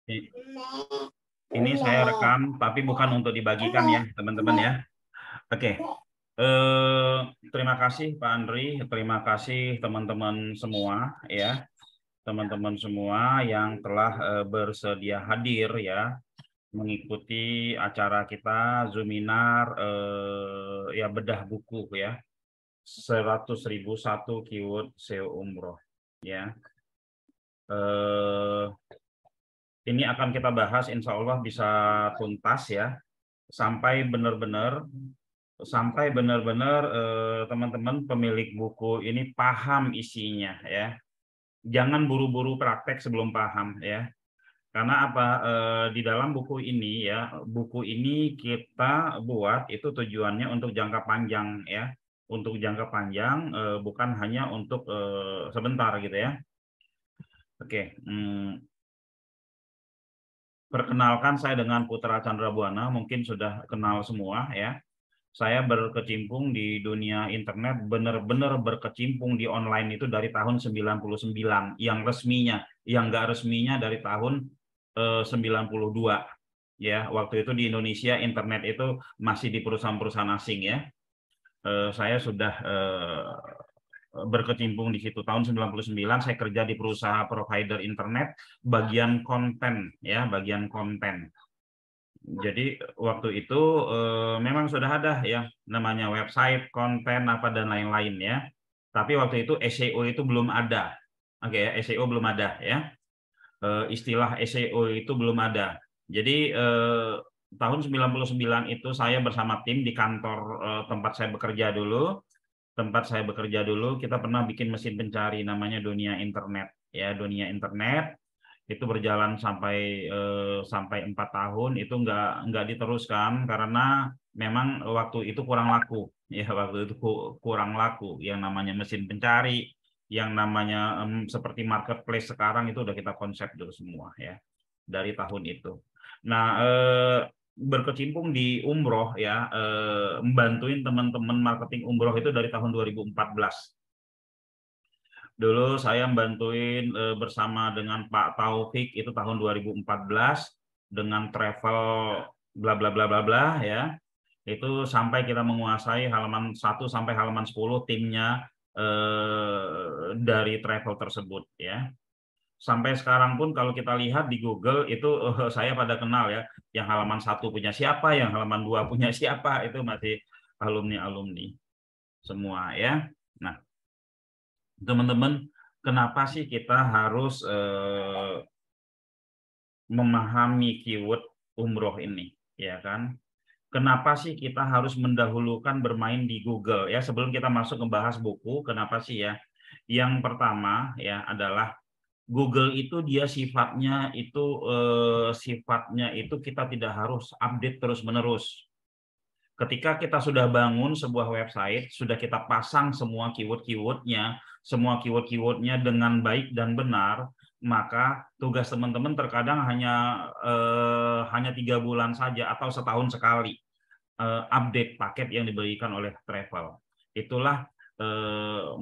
I- Ini saya rekam, tapi bukan untuk dibagikan ya, teman-teman ya. Oke. Terima kasih Pak Andri, terima kasih teman-teman semua ya, teman-teman semua yang telah bersedia hadir ya, mengikuti acara kita Zoominar ya bedah buku ya, 100.001 keyword SEO umroh ya. Eh, ini akan kita bahas, insya Allah bisa tuntas ya, sampai benar-benar teman-teman pemilik buku ini paham isinya ya. Jangan buru-buru praktek sebelum paham ya. Karena apa? Di dalam buku ini ya, buku ini kita buat itu tujuannya untuk jangka panjang ya. Untuk jangka panjang, bukan hanya untuk sebentar gitu ya. Oke, perkenalkan saya dengan Putra Candrabuana, mungkin sudah kenal semua ya. Saya berkecimpung di dunia internet, benar-benar berkecimpung di online itu dari tahun 99, yang resminya, yang nggak resminya dari tahun 92. Ya, waktu itu di Indonesia internet itu masih di perusahaan-perusahaan asing ya. Saya sudah berkecimpung di situ tahun 99, saya kerja di perusahaan provider internet bagian konten ya, bagian konten. Jadi waktu itu memang sudah ada ya namanya website, konten apa dan lain-lain ya. Tapi waktu itu SEO itu belum ada. Oke ya, SEO belum ada ya. Istilah SEO itu belum ada. Jadi tahun 99 itu saya bersama tim di kantor tempat saya bekerja dulu. Tempat saya bekerja dulu, kita pernah bikin mesin pencari namanya Dunia Internet ya, Dunia Internet itu berjalan sampai 4 tahun, itu nggak diteruskan karena memang waktu itu kurang laku ya, waktu itu kurang laku yang namanya mesin pencari, yang namanya seperti marketplace sekarang itu udah kita konsep dulu semua ya dari tahun itu. Nah, berkecimpung di umroh ya, membantuin teman-teman marketing umroh itu dari tahun 2014. Dulu saya membantuin bersama dengan Pak Taufik itu tahun 2014 dengan travel bla bla bla bla bla ya. Itu sampai kita menguasai halaman 1 sampai halaman 10 timnya dari travel tersebut ya. Sampai sekarang pun kalau kita lihat di Google itu saya pada kenal ya, yang halaman 1 punya siapa, yang halaman 2 punya siapa, itu masih alumni-alumni semua ya. Nah, teman-teman, kenapa sih kita harus memahami keyword umroh ini, ya kan? Kenapa sih kita harus mendahulukan bermain di Google ya sebelum kita masuk membahas buku? Kenapa sih ya? Yang pertama ya adalah Google itu dia sifatnya itu kita tidak harus update terus-menerus. Ketika kita sudah bangun sebuah website, sudah kita pasang semua keyword-keywordnya dengan baik dan benar, maka tugas teman-teman terkadang hanya 3 bulan saja atau setahun sekali update paket yang diberikan oleh travel. Itulah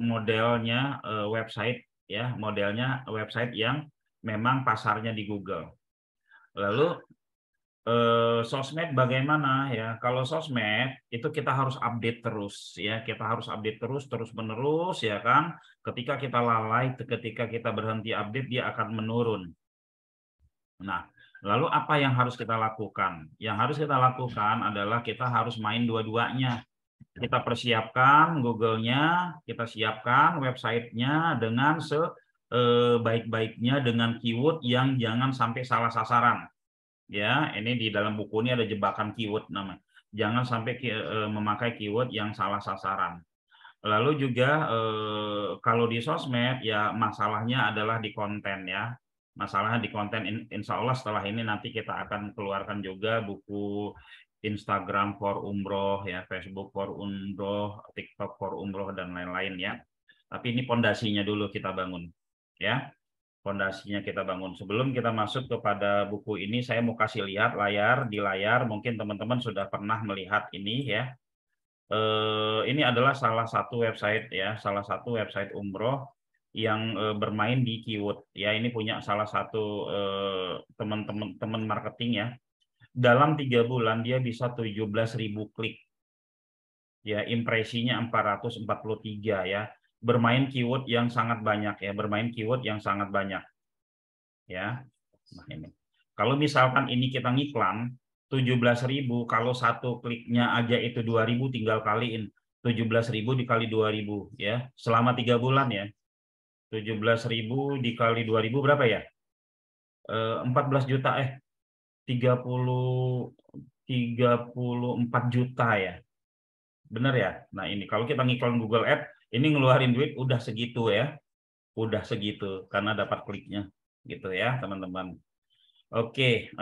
modelnya website ya, modelnya website yang memang pasarnya di Google. Lalu sosmed bagaimana ya? Kalau sosmed itu kita harus update terus ya, kita harus update terus menerus ya kan. Ketika kita lalai, ketika kita berhenti update dia akan menurun. Nah, lalu apa yang harus kita lakukan? Yang harus kita lakukan adalah kita harus main dua-duanya. Kita persiapkan Google-nya, kita siapkan website-nya dengan sebaik-baiknya dengan keyword yang jangan sampai salah sasaran. Ya, ini di dalam buku ini ada jebakan keyword namanya. Jangan sampai memakai keyword yang salah sasaran. Lalu juga kalau di sosmed ya masalahnya adalah di konten ya. Masalahnya di konten, insya Allah setelah ini nanti kita akan keluarkan juga buku Instagram for umroh ya, Facebook for umroh, TikTok for umroh dan lain-lain ya. Tapi ini pondasinya dulu kita bangun ya. Pondasinya kita bangun. Sebelum kita masuk kepada buku ini, saya mau kasih lihat di layar mungkin teman-teman sudah pernah melihat ini ya. Ini adalah salah satu website umroh yang bermain di keyword ya. Ini punya salah satu teman-teman marketing ya. Dalam 3 bulan dia bisa 17.000 klik. Ya, impresinya 443 ya. Bermain keyword yang sangat banyak ya, bermain keyword yang sangat banyak. Ya. Nah, ini. Kalau misalkan ini kita ngiklan 17.000, kalau satu kliknya aja itu 2.000, tinggal kaliin 17.000 dikali 2.000 ya. Selama 3 bulan ya. 17.000 dikali 2.000 berapa ya? 14 juta 34 juta ya. Benar ya? Nah, ini kalau kita ngiklan Google Ads, ini ngeluarin duit udah segitu ya. Udah segitu karena dapat kliknya gitu ya, teman-teman. Oke,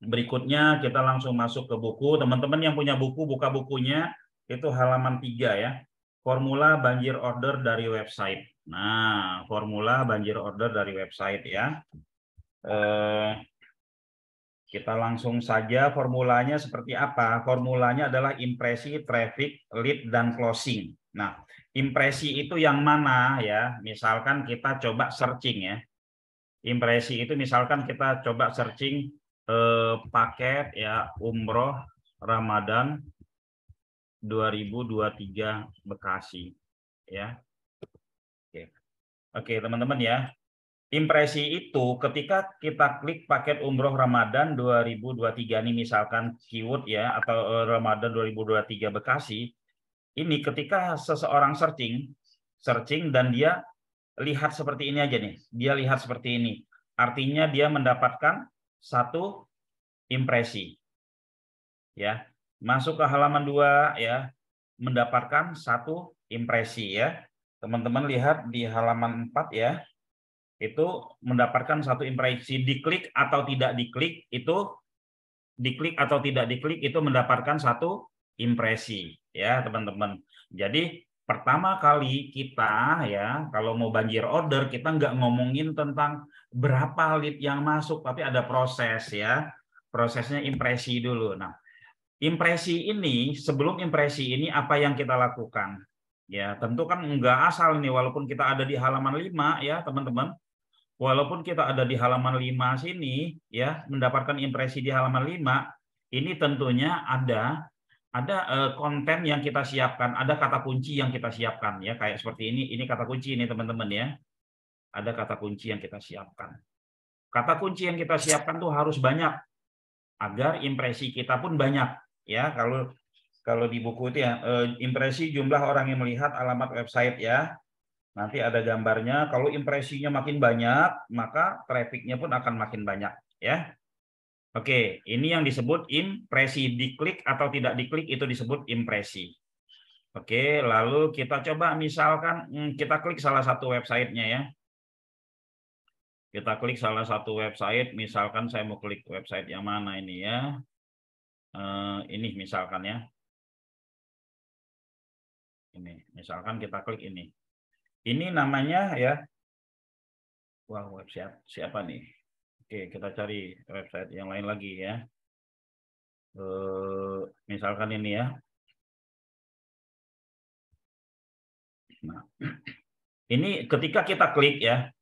berikutnya kita langsung masuk ke buku. Teman-teman yang punya buku, buka bukunya, itu halaman 3 ya. Formula banjir order dari website. Nah, formula banjir order dari website ya. Kita langsung saja formulanya seperti apa. Formulanya adalah impresi, traffic, lead, dan closing. Nah, impresi itu yang mana ya? Misalkan kita coba searching ya. Impresi itu misalkan kita coba searching paket ya umroh Ramadan 2023 Bekasi ya. Oke, teman-teman ya. Impresi itu ketika kita klik paket umroh Ramadan 2023 ini misalkan keyword ya atau Ramadan 2023 Bekasi, ini ketika seseorang searching dan dia lihat seperti ini aja nih. Dia lihat seperti ini. Artinya dia mendapatkan satu impresi. Ya. Masuk ke halaman 2 ya, mendapatkan satu impresi ya. Teman-teman lihat di halaman 4 ya. Itu mendapatkan satu impresi. Diklik atau tidak diklik itu mendapatkan satu impresi ya, teman-teman. Jadi pertama kali kita ya kalau mau banjir order kita nggak ngomongin tentang berapa lead yang masuk, tapi ada proses ya. Prosesnya impresi dulu. Nah, impresi ini, sebelum impresi ini apa yang kita lakukan? Ya, tentu kan nggak asal nih walaupun kita ada di halaman 5 ya, teman-teman. Walaupun kita ada di halaman 5 sini ya, mendapatkan impresi di halaman 5, ini tentunya ada konten yang kita siapkan, ada kata kunci yang kita siapkan ya, kayak seperti ini kata kunci ini teman-teman ya. Ada kata kunci yang kita siapkan. Kata kunci yang kita siapkan tuh harus banyak agar impresi kita pun banyak ya. Kalau di buku itu ya, impresi jumlah orang yang melihat alamat website ya. Nanti ada gambarnya, kalau impresinya makin banyak, maka trafficnya pun akan makin banyak. Ya. Oke, ini yang disebut impresi. Diklik atau tidak diklik itu disebut impresi. Oke, lalu kita coba misalkan kita klik salah satu websitenya ya. Kita klik salah satu website, misalkan saya mau klik website yang mana ini ya. Ini misalkan ya. Ini, misalkan kita klik ini. Ini namanya ya, wah website siapa nih? Oke, kita cari website yang lain lagi ya. Misalkan ini ya. Nah, ini ketika kita klik ya,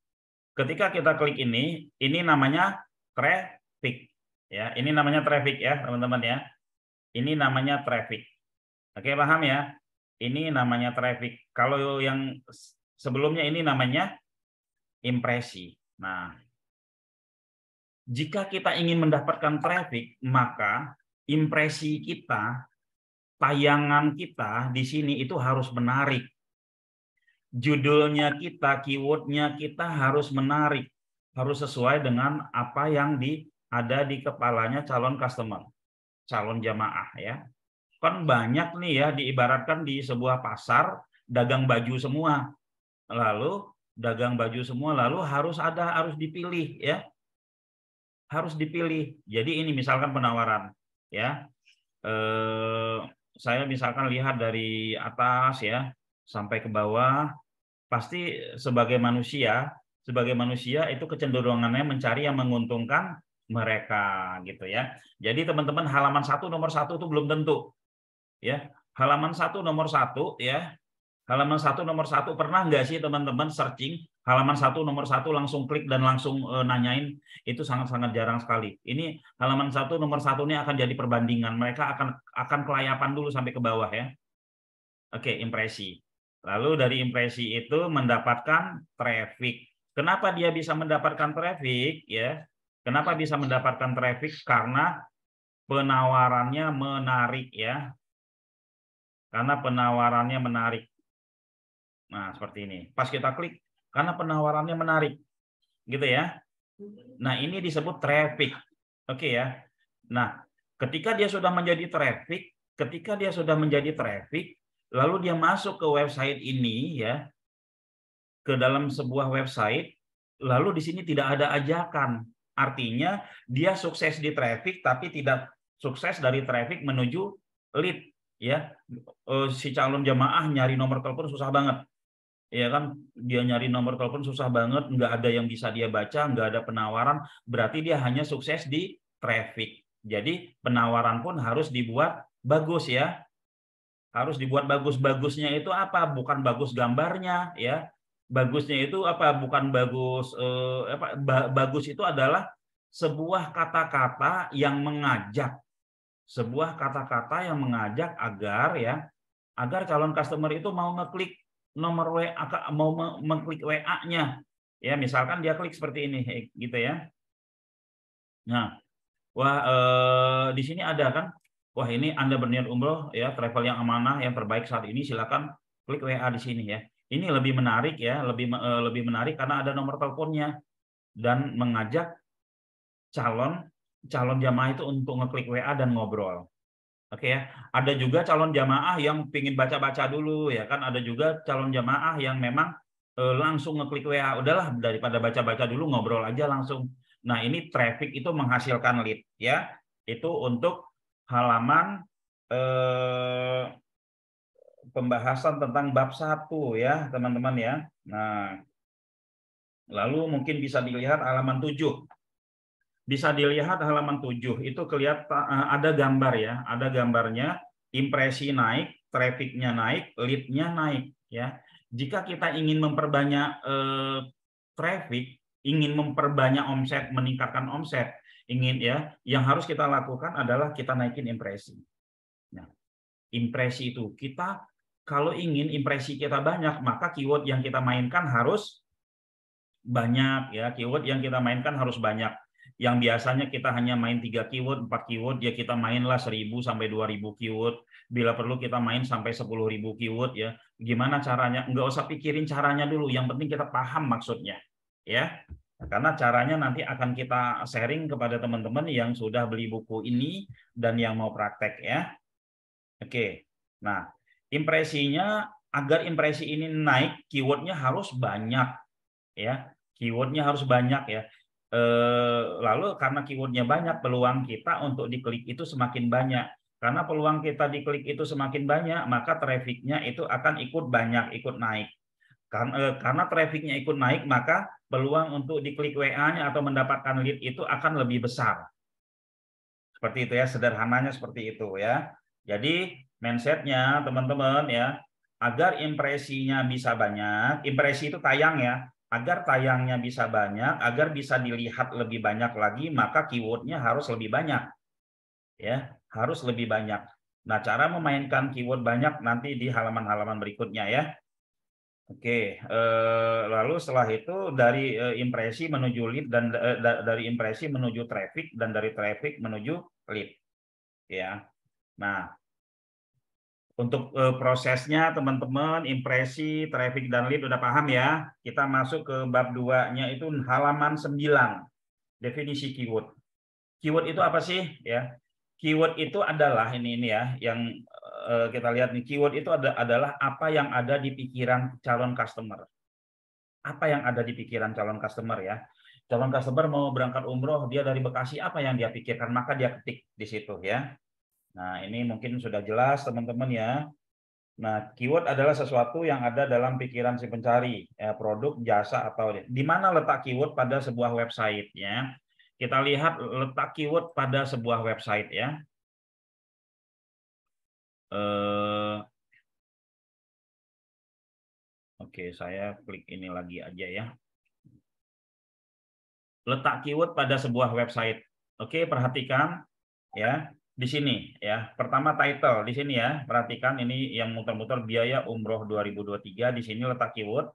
ketika kita klik ini namanya traffic ya. Ini namanya traffic ya, teman-teman ya. Ini namanya traffic. Oke, paham ya? Ini namanya traffic. Kalau yang sebelumnya ini namanya impresi. Nah, jika kita ingin mendapatkan traffic, maka impresi kita, tayangan kita di sini itu harus menarik. Judulnya kita, keywordnya kita harus menarik. Harus sesuai dengan apa yang ada di kepalanya calon customer, calon jamaah ya. Kan banyak nih ya, diibaratkan di sebuah pasar dagang baju semua. Lalu dagang baju semua, lalu harus dipilih ya. Harus dipilih. Jadi ini misalkan penawaran ya. Saya misalkan lihat dari atas ya sampai ke bawah, pasti sebagai manusia itu kecenderungannya mencari yang menguntungkan mereka gitu ya. Jadi teman-teman halaman 1 nomor 1 itu belum tentu. Ya, halaman 1 nomor 1 ya. Halaman 1 nomor 1 pernah nggak sih teman-teman searching Halaman nomor satu langsung klik dan langsung nanyain, itu sangat-sangat jarang sekali. Ini halaman nomor satu ini akan jadi perbandingan. Mereka akan kelayapan dulu sampai ke bawah ya. Oke, impresi. Lalu dari impresi itu mendapatkan traffic. Kenapa dia bisa mendapatkan traffic ya? Kenapa bisa mendapatkan traffic? Karena penawarannya menarik ya. Karena penawarannya menarik. Nah, seperti ini. Pas kita klik, karena penawarannya menarik. Gitu ya. Nah, ini disebut traffic. Oke ya. Nah, ketika dia sudah menjadi traffic, lalu dia masuk ke website ini ya, ke dalam sebuah website, lalu di sini tidak ada ajakan. Artinya dia sukses di traffic tapi tidak sukses dari traffic menuju lead ya. Si calon jamaah nyari nomor telepon susah banget. Ya kan, dia nyari nomor telepon susah banget, nggak ada yang bisa dia baca, nggak ada penawaran, berarti dia hanya sukses di traffic. Jadi penawaran pun harus dibuat bagus ya, harus dibuat bagus. Bagusnya itu apa? Bukan bagus gambarnya ya, bagusnya itu apa? Bukan bagus bagus itu adalah sebuah kata-kata yang mengajak, agar ya, agar calon customer itu mau ngeklik nomor WA, mau mengklik WA-nya. Ya, misalkan dia klik seperti ini gitu ya. Nah, wah di sini ada kan, wah ini Anda berniat umroh ya, travel yang amanah yang terbaik saat ini, silakan klik WA di sini ya. Ini lebih menarik ya, lebih menarik karena ada nomor teleponnya dan mengajak calon jamaah itu untuk ngeklik WA dan ngobrol. Oke ya, ada juga calon jamaah yang pingin baca-baca dulu ya kan, ada juga calon jamaah yang memang langsung ngeklik WA, udahlah daripada baca-baca dulu ngobrol aja langsung. Nah, ini traffic itu menghasilkan lead ya. Itu untuk halaman pembahasan tentang bab 1 ya, teman-teman ya. Nah, lalu mungkin bisa dilihat halaman 7. Bisa dilihat halaman 7 itu kelihatan ada gambar ya, ada gambarnya, impresi naik, trafficnya naik, lead-nya naik ya. Jika kita ingin memperbanyak traffic, ingin memperbanyak omset, meningkatkan omset, ingin ya, yang harus kita lakukan adalah kita naikin impresi. Nah, impresi itu kita kalau ingin impresi kita banyak, maka keyword yang kita mainkan harus banyak ya, keyword yang kita mainkan harus banyak. Yang biasanya kita hanya main 3 keyword, 4 keyword, ya kita mainlah 1000 sampai 2000 keyword. Bila perlu kita main sampai 10.000 keyword ya. Gimana caranya? Nggak usah pikirin caranya dulu, yang penting kita paham maksudnya. Ya. Karena caranya nanti akan kita sharing kepada teman-teman yang sudah beli buku ini dan yang mau praktek ya. Oke. Nah, impresinya, agar impresi ini naik, keywordnya harus banyak ya, keywordnya harus banyak ya. Lalu karena keywordnya banyak, peluang kita untuk diklik itu semakin banyak. Karena peluang kita diklik itu semakin banyak, maka trafficnya itu akan ikut banyak, ikut naik. Karena trafficnya ikut naik, maka peluang untuk diklik WA-nya atau mendapatkan lead itu akan lebih besar. Seperti itu ya, sederhananya seperti itu ya. Jadi mindsetnya teman-teman ya, agar impresinya bisa banyak, impresi itu tayang ya, agar tayangnya bisa banyak, agar bisa dilihat lebih banyak lagi, maka keywordnya harus lebih banyak ya, harus lebih banyak. Nah, cara memainkan keyword banyak nanti di halaman-halaman berikutnya ya. Oke, lalu setelah itu dari impresi menuju lead, dan dari impresi menuju traffic, dan dari traffic menuju lead ya. Nah, untuk prosesnya teman-teman, impresi, traffic, dan lead udah paham ya. Kita masuk ke bab 2-nya itu halaman 9. Definisi keyword. Keyword itu apa sih ya? Keyword itu adalah ini ya, yang kita lihat nih. Keyword itu adalah apa yang ada di pikiran calon customer. Apa yang ada di pikiran calon customer ya? Calon customer mau berangkat umroh, dia dari Bekasi, apa yang dia pikirkan? Maka dia ketik di situ ya. Nah, ini mungkin sudah jelas teman-teman ya. Nah, keyword adalah sesuatu yang ada dalam pikiran si pencari, ya, produk, jasa, atau di mana letak keyword pada sebuah website ya. Kita lihat letak keyword pada sebuah website ya. Oke, saya klik ini lagi aja ya. Letak keyword pada sebuah website. Oke, perhatikan ya. Di sini ya. Pertama title di sini ya. Perhatikan ini yang muter-muter biaya umroh 2023 di sini letak keyword.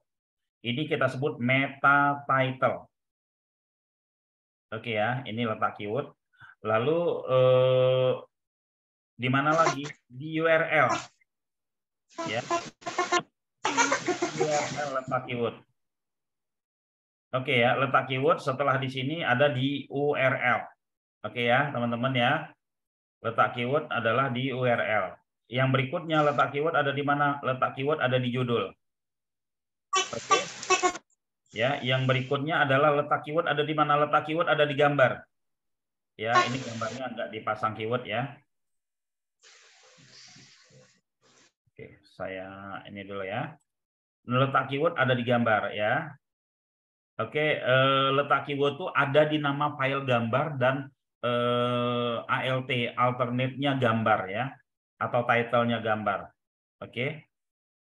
Ini kita sebut meta title. Oke ya, ini letak keyword. Lalu di mana lagi? Di URL. Ya. URL letak keyword. Oke ya, letak keyword setelah di sini ada di URL. Oke ya, teman-teman ya. Letak keyword adalah di URL. Yang berikutnya letak keyword ada di mana? Letak keyword ada di judul. Oke. Ya, yang berikutnya adalah letak keyword ada di mana? Letak keyword ada di gambar. Ya, ini gambarnya nggak dipasang keyword ya. Oke, saya ini dulu ya. Letak keyword ada di gambar ya. Oke, letak keyword itu ada di nama file gambar dan ALT, alternate-nya gambar ya, atau title-nya gambar. Oke.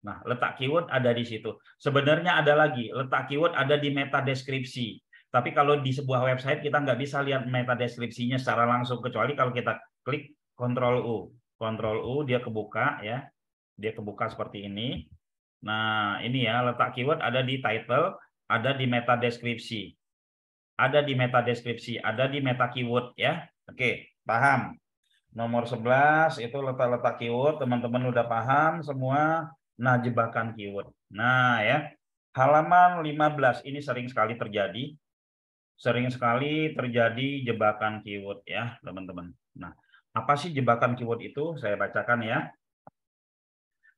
Nah, letak keyword ada di situ. Sebenarnya ada lagi, letak keyword ada di meta deskripsi. Tapi kalau di sebuah website kita nggak bisa lihat meta deskripsinya secara langsung, kecuali kalau kita klik Ctrl U. Ctrl U dia kebuka ya. Dia kebuka seperti ini. Nah, ini ya, letak keyword ada di title, ada di meta deskripsi. Ada di meta deskripsi, ada di meta keyword ya. Oke, paham. Nomor 11 itu letak-letak keyword, teman-teman udah paham semua. Nah, jebakan keyword. Nah, ya. Halaman 15 ini sering sekali terjadi. Sering sekali terjadi jebakan keyword ya, teman-teman. Nah, apa sih jebakan keyword itu? Saya bacakan ya.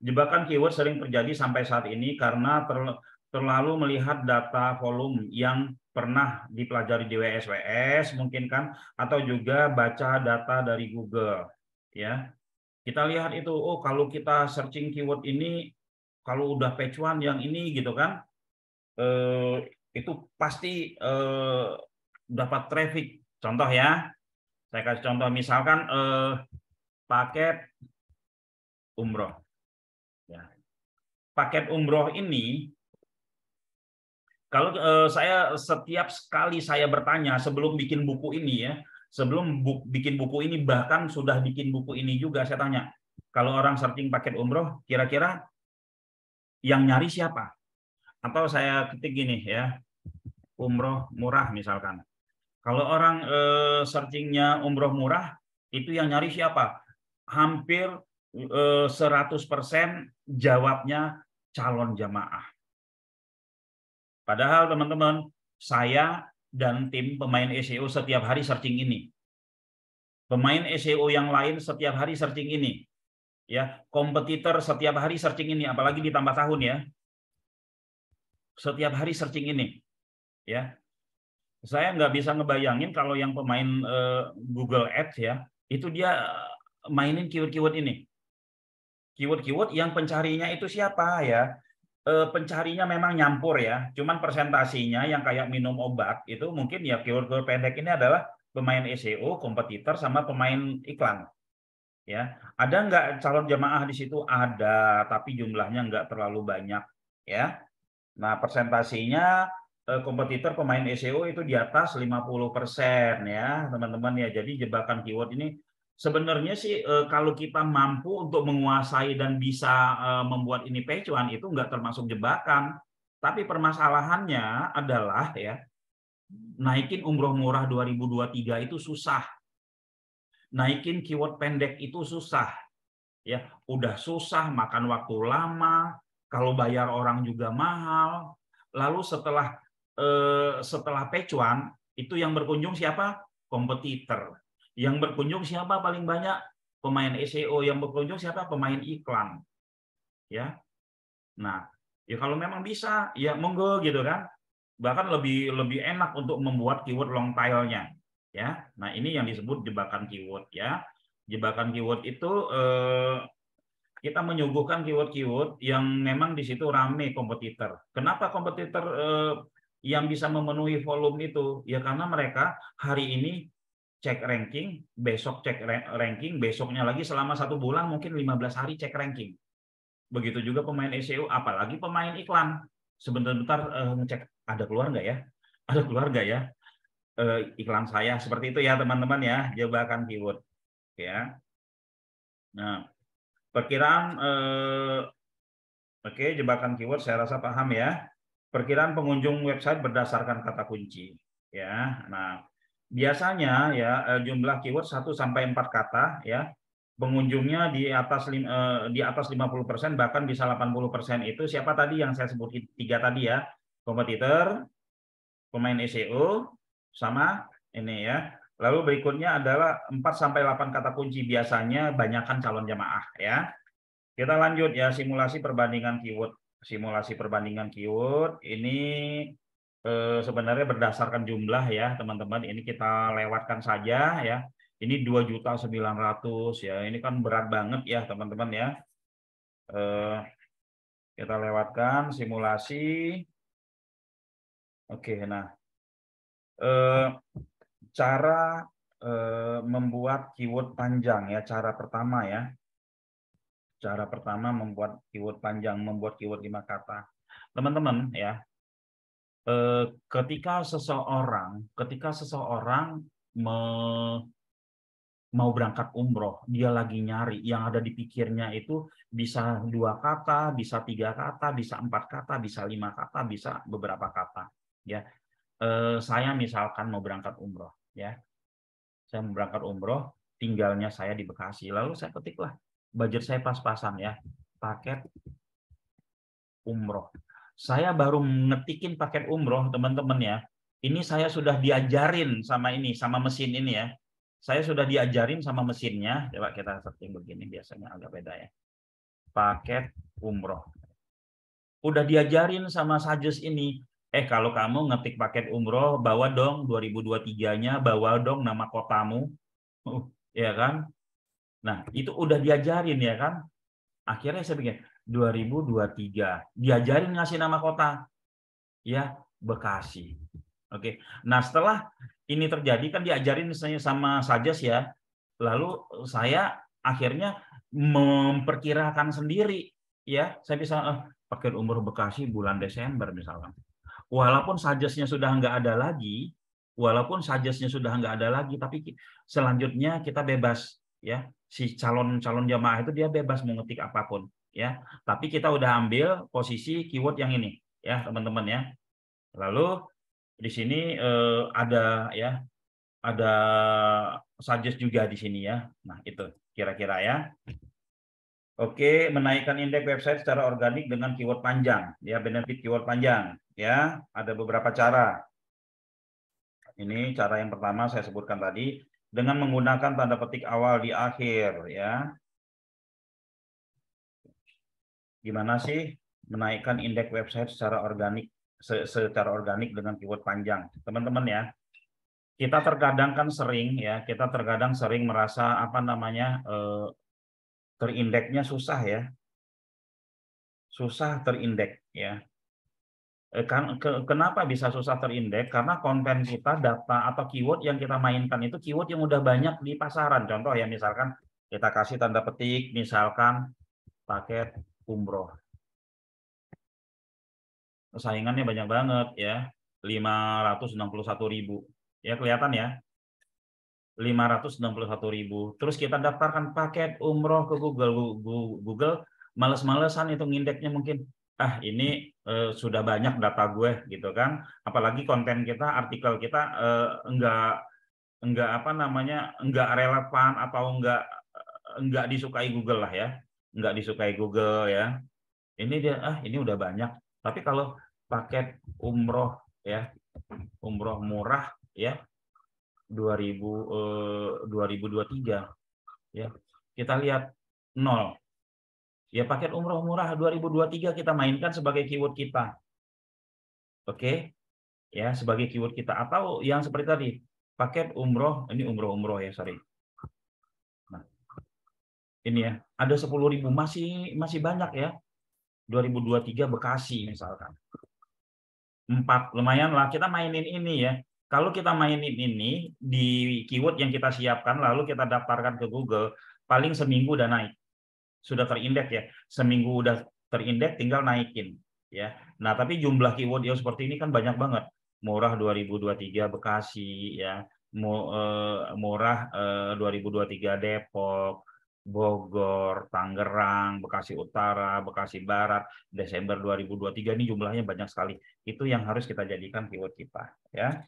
Jebakan keyword sering terjadi sampai saat ini karena terlalu melihat data volume yang pernah dipelajari di WSWS mungkin kan, atau juga baca data dari Google ya. Kita lihat itu, oh kalau kita searching keyword ini, kalau udah page one yang ini gitu kan, itu pasti dapat traffic. Contoh ya, saya kasih contoh misalkan paket umroh. Ya. Paket umroh ini, kalau saya setiap kali saya bertanya sebelum bikin buku ini ya, sebelum bikin buku ini, bahkan sudah bikin buku ini juga, saya tanya, kalau orang searching paket umroh, kira-kira yang nyari siapa? Atau saya ketik gini ya, umroh murah misalkan. Kalau orang searchingnya umroh murah, itu yang nyari siapa? Hampir 100% jawabnya calon jamaah. Padahal teman-teman, saya dan tim pemain SEO setiap hari searching ini. Pemain SEO yang lain setiap hari searching ini. Ya, kompetitor setiap hari searching ini, apalagi ditambah tahun ya. Setiap hari searching ini. Ya. Saya nggak bisa ngebayangin kalau yang pemain Google Ads ya, itu dia mainin keyword-keyword ini. Keyword-keyword yang pencarinya itu siapa ya? Pencarinya memang nyampur ya, cuman presentasinya yang kayak minum obat itu mungkin ya keyword-keyword pendek ini adalah pemain SEO, kompetitor, sama pemain iklan. Ya, ada nggak calon jamaah di situ? Ada, tapi jumlahnya nggak terlalu banyak. Ya, nah presentasinya kompetitor pemain SEO itu di atas 50% ya, teman-teman ya. Jadi jebakan keyword ini sebenarnya sih kalau kita mampu untuk menguasai dan bisa membuat ini page one itu nggak termasuk jebakan. Tapi permasalahannya adalah ya, naikin umroh murah 2023 itu susah. Naikin keyword pendek itu susah. Ya, udah susah, makan waktu lama, kalau bayar orang juga mahal. Lalu setelah page one, itu yang berkunjung siapa? Kompetitor. Yang berkunjung siapa paling banyak? Pemain SEO. Yang berkunjung siapa? Pemain iklan. Ya. Nah, ya kalau memang bisa, ya monggo gitu kan. Bahkan lebih enak untuk membuat keyword long tail-nya. Ya. Nah, ini yang disebut jebakan keyword ya. Jebakan keyword itu kita menyuguhkan keyword-keyword yang memang di situ rame kompetitor. Kenapa kompetitor yang bisa memenuhi volume itu? Ya karena mereka hari ini cek ranking, besok cek ranking, besoknya lagi selama 1 bulan mungkin 15 hari cek ranking. Begitu juga pemain SEO, apalagi pemain iklan. Sebentar-bentar ngecek ada keluar nggak ya? Ada keluar nggak ya iklan saya? Seperti itu ya teman-teman ya, jebakan keyword ya. Nah, perkiraan oke, jebakan keyword saya rasa paham ya. Perkiraan pengunjung website berdasarkan kata kunci ya. Nah, biasanya ya jumlah keyword 1 sampai 4 kata ya. Pengunjungnya di atas 50%, bahkan bisa 80%. Itu siapa tadi yang saya sebut 3 tadi ya? Kompetitor, pemain SEO, sama ini ya. Lalu berikutnya adalah 4 sampai 8 kata kunci, biasanya banyakkan calon jamaah ya. Kita lanjut ya, simulasi perbandingan keyword. Simulasi perbandingan keyword ini sebenarnya berdasarkan jumlah ya, teman-teman. Ini kita lewatkan saja ya. Ini 2.900.000 ya. Ini kan berat banget ya, teman-teman ya. Kita lewatkan simulasi. Oke, nah cara membuat keyword panjang ya, cara pertama ya. Cara pertama membuat keyword panjang, membuat keyword 5 kata. Teman-teman ya, ketika seseorang mau berangkat umroh, dia lagi nyari, yang ada di pikirnya itu bisa 2 kata, bisa 3 kata, bisa 4 kata, bisa 5 kata, bisa beberapa kata. Ya, saya misalkan mau berangkat umroh, ya, saya mau berangkat umroh, tinggalnya saya di Bekasi, lalu saya ketiklah, budget saya pas-pasan ya, paket umroh. Saya baru ngetikin paket umroh, teman-teman ya. Ini saya sudah diajarin sama mesin ini ya. Saya sudah diajarin sama mesinnya. Coba kita searching begini, biasanya agak beda ya. Paket umroh. Udah diajarin sama Suggest ini. Kalau kamu ngetik paket umroh, bawa dong 2023-nya, bawa dong nama kotamu. Ya kan? Nah, itu udah diajarin ya kan? Akhirnya saya pikir 2023 diajarin ngasih nama kota ya, Bekasi. Oke. Nah, setelah ini terjadi kan diajarin misalnya sama Suggest ya. Lalu saya akhirnya memperkirakan sendiri ya. Saya bisa paket umroh Bekasi bulan Desember misalkan. Walaupun Suggest-nya sudah nggak ada lagi, tapi selanjutnya kita bebas ya. Si calon jamaah itu dia bebas mengetik apapun ya. Tapi kita udah ambil posisi keyword yang ini ya, teman-teman ya. Lalu di sini ada Suggest juga di sini ya. Nah, itu kira-kira ya. Oke, menaikkan indeks website secara organik dengan keyword panjang ya, benefit keyword panjang ya. Ada beberapa cara. Ini cara yang pertama saya sebutkan tadi, dengan menggunakan tanda petik awal di akhir ya. Gimana sih menaikkan indeks website secara organik dengan keyword panjang, teman-teman ya. Kita terkadang sering merasa terindeknya susah ya, terindeks ya. Kenapa bisa susah terindeks? Karena konten kita, data atau keyword yang kita mainkan itu keyword yang udah banyak di pasaran. Contoh ya, misalkan kita kasih tanda petik, misalkan paket umroh. Saingannya banyak banget ya, 561.000. Ya, kelihatan ya, 561.000. Terus kita daftarkan paket umroh ke Google males-malesan itu ngindeknya mungkin. Ini sudah banyak data gue gitu kan. Apalagi konten kita, artikel kita enggak relevan atau enggak disukai Google lah ya. Enggak disukai Google ya. Ini dia ini udah banyak. Tapi kalau paket umroh ya, umroh murah ya, 2023 ya, kita lihat 0 ya. Paket umroh murah 2023 kita mainkan sebagai keyword kita, oke ya, sebagai keyword kita. Atau yang seperti tadi, paket umroh, ini umroh ya, sorry. Nah, ini ya, ada 10.000, masih banyak ya. 2023 Bekasi misalkan 4, lumayan lah kita mainin ini ya. Kalau kita mainin ini di keyword yang kita siapkan, lalu kita daftarkan ke Google, paling seminggu udah naik. sudah terindeks ya. Seminggu udah terindeks, tinggal naikin ya. Nah, tapi jumlah keyword yang seperti ini kan banyak banget. Murah 2023 Bekasi ya, murah 2023 Depok, Bogor, Tangerang, Bekasi Utara, Bekasi Barat, Desember 2023 ini jumlahnya banyak sekali. Itu yang harus kita jadikan keyword kita ya.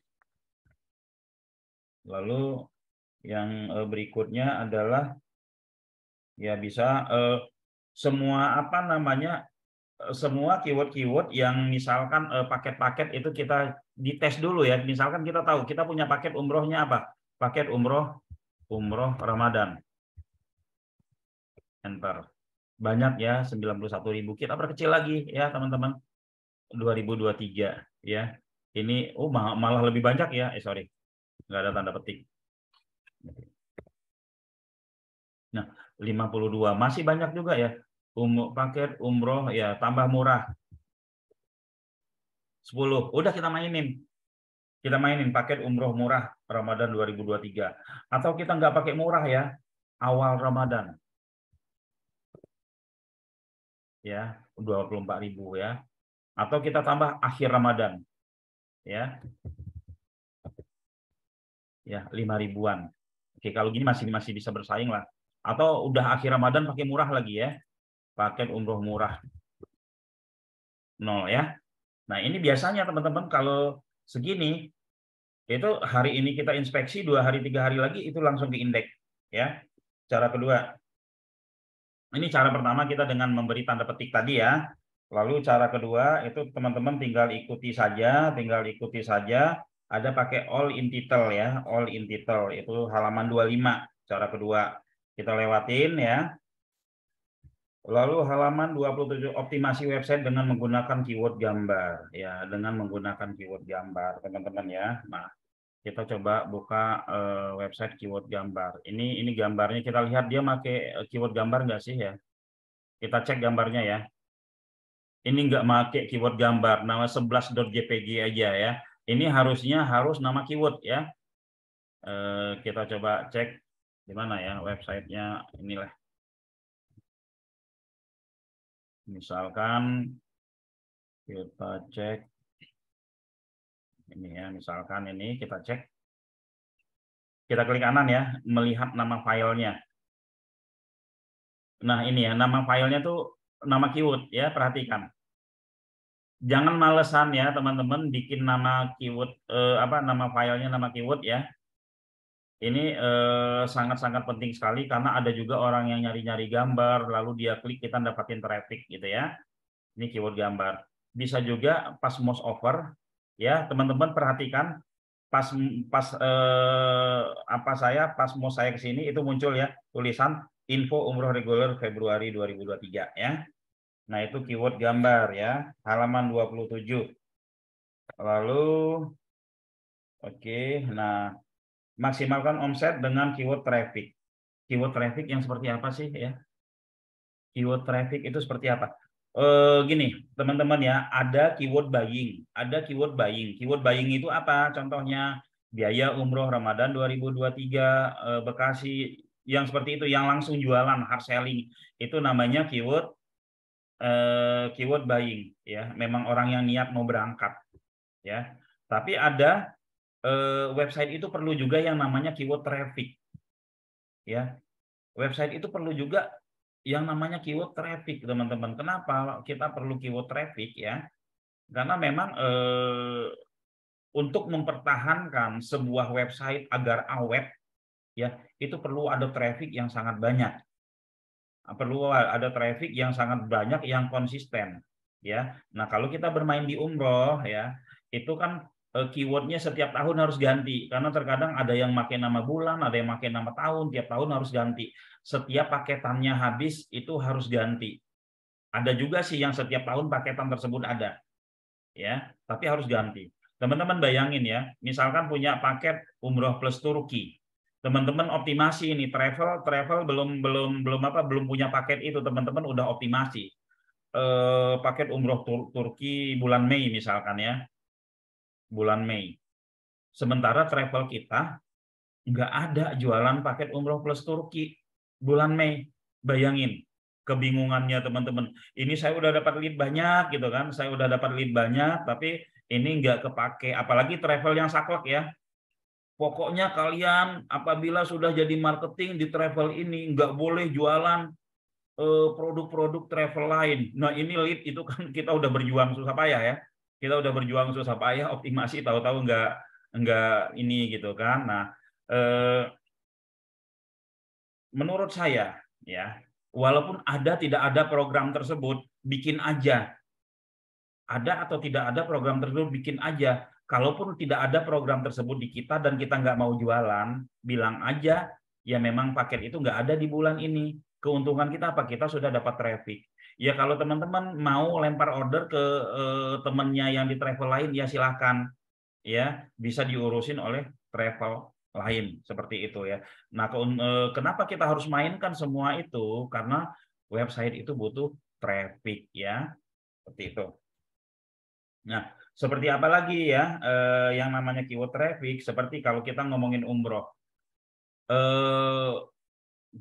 Lalu yang berikutnya adalah ya bisa semua apa namanya semua keyword-keyword yang misalkan paket-paket itu kita dites dulu ya. Misalkan kita tahu kita punya paket umrohnya apa? Paket umroh Ramadan. Enter. Banyak ya 91.000. Kita perkecil lagi ya teman-teman. 2023 ya. Ini malah lebih banyak ya. Sorry. Nggak ada tanda petik. Nah, 52 masih banyak juga ya. Paket umroh ya tambah murah. 10. Udah kita mainin. Kita mainin paket umroh murah Ramadan 2023. Atau kita nggak pakai murah ya, awal Ramadan. Ya, 24.000 ya. Atau kita tambah akhir Ramadan. Ya. Ya, 5.000-an. Oke, kalau gini masih bisa bersaing lah. Atau udah akhir Ramadan pakai murah lagi ya. Paket umroh murah. 0 ya. Nah, ini biasanya teman-teman kalau segini itu hari ini kita inspeksi, 2 hari 3 hari lagi itu langsung diindeks ya. Cara kedua, ini cara pertama kita dengan memberi tanda petik tadi ya. Lalu cara kedua itu teman-teman tinggal ikuti saja, ada pakai all in title ya, all in title itu halaman 25. Cara kedua kita lewatin ya. Lalu halaman 27 optimasi website dengan menggunakan keyword gambar ya, dengan menggunakan keyword gambar teman-teman ya. Nah, kita coba buka website keyword gambar. Ini gambarnya kita lihat dia pakai keyword gambar nggak sih ya? Kita cek gambarnya ya. Ini nggak pakai keyword gambar, nama 11.jpg aja ya. Ini harus nama keyword ya. Kita coba cek di mana ya websitenya, inilah. Misalkan kita cek ini ya, misalkan ini kita cek. Kita klik kanan ya, melihat nama filenya. Nah, ini ya, nama filenya tuh nama keyword ya, perhatikan. Jangan malesan ya, teman-teman, bikin nama keyword nama filenya nama keyword ya. Ini sangat-sangat penting sekali karena ada juga orang yang nyari-nyari gambar lalu dia klik kita dapatin traffic gitu ya. Ini keyword gambar. Bisa juga pas mouse over ya, teman-teman perhatikan pas mouse saya ke sini itu muncul ya tulisan info umroh reguler Februari 2023 ya. Nah, itu keyword gambar ya, halaman 27. Lalu oke, nah maksimalkan omset dengan keyword traffic. Keyword traffic yang seperti apa sih ya? Keyword traffic itu seperti apa? Gini, teman-teman ya, ada keyword buying. Ada keyword buying. Keyword buying itu apa? Contohnya biaya umroh Ramadan 2023 Bekasi, yang seperti itu, yang langsung jualan, hard selling. Itu namanya keyword buying ya. Memang orang yang niat mau berangkat ya. Tapi ada website itu perlu juga yang namanya keyword traffic ya. Website itu perlu juga yang namanya keyword traffic, teman-teman. Kenapa kita perlu keyword traffic ya? Karena memang untuk mempertahankan sebuah website agar awet ya, itu perlu ada traffic yang sangat banyak. Perlu ada traffic yang sangat banyak yang konsisten ya. Nah, kalau kita bermain di umroh ya, itu kan keywordnya setiap tahun harus ganti karena terkadang ada yang pakai nama bulan, ada yang pakai nama tahun, tiap tahun harus ganti. Setiap paketannya habis itu harus ganti. Ada juga sih yang setiap tahun paketan tersebut ada ya, tapi harus ganti. Teman-teman bayangin ya, misalkan punya paket umroh plus Turki. Teman-teman optimasi ini travel belum punya paket itu, teman-teman udah optimasi. Paket umroh Turki bulan Mei misalkan ya. Bulan Mei. Sementara travel kita nggak ada jualan paket umroh plus Turki bulan Mei. Bayangin, kebingungannya teman-teman. Ini saya udah dapat lead banyak gitu kan, saya udah dapat lead banyak, tapi ini nggak kepake. Apalagi travel yang saklek ya. Pokoknya kalian apabila sudah jadi marketing di travel ini nggak boleh jualan produk-produk travel lain. Nah ini lead itu kan kita udah berjuang susah payah ya. Kita udah berjuang susah payah optimasi, tahu-tahu nggak ini gitu kan. Nah menurut saya ya, walaupun tidak ada program tersebut, bikin aja. Ada atau tidak ada program tersebut, bikin aja. Kalaupun tidak ada program tersebut di kita dan kita nggak mau jualan, bilang aja ya memang paket itu nggak ada di bulan ini. Keuntungan kita apa? Kita sudah dapat traffic. Ya kalau teman-teman mau lempar order ke temennya yang di travel lain, ya silakan. Ya bisa diurusin oleh travel lain seperti itu ya. Nah, kenapa kita harus mainkan semua itu? Karena website itu butuh traffic ya, seperti itu. Nah, seperti apa lagi ya yang namanya keyword traffic? Seperti kalau kita ngomongin umroh,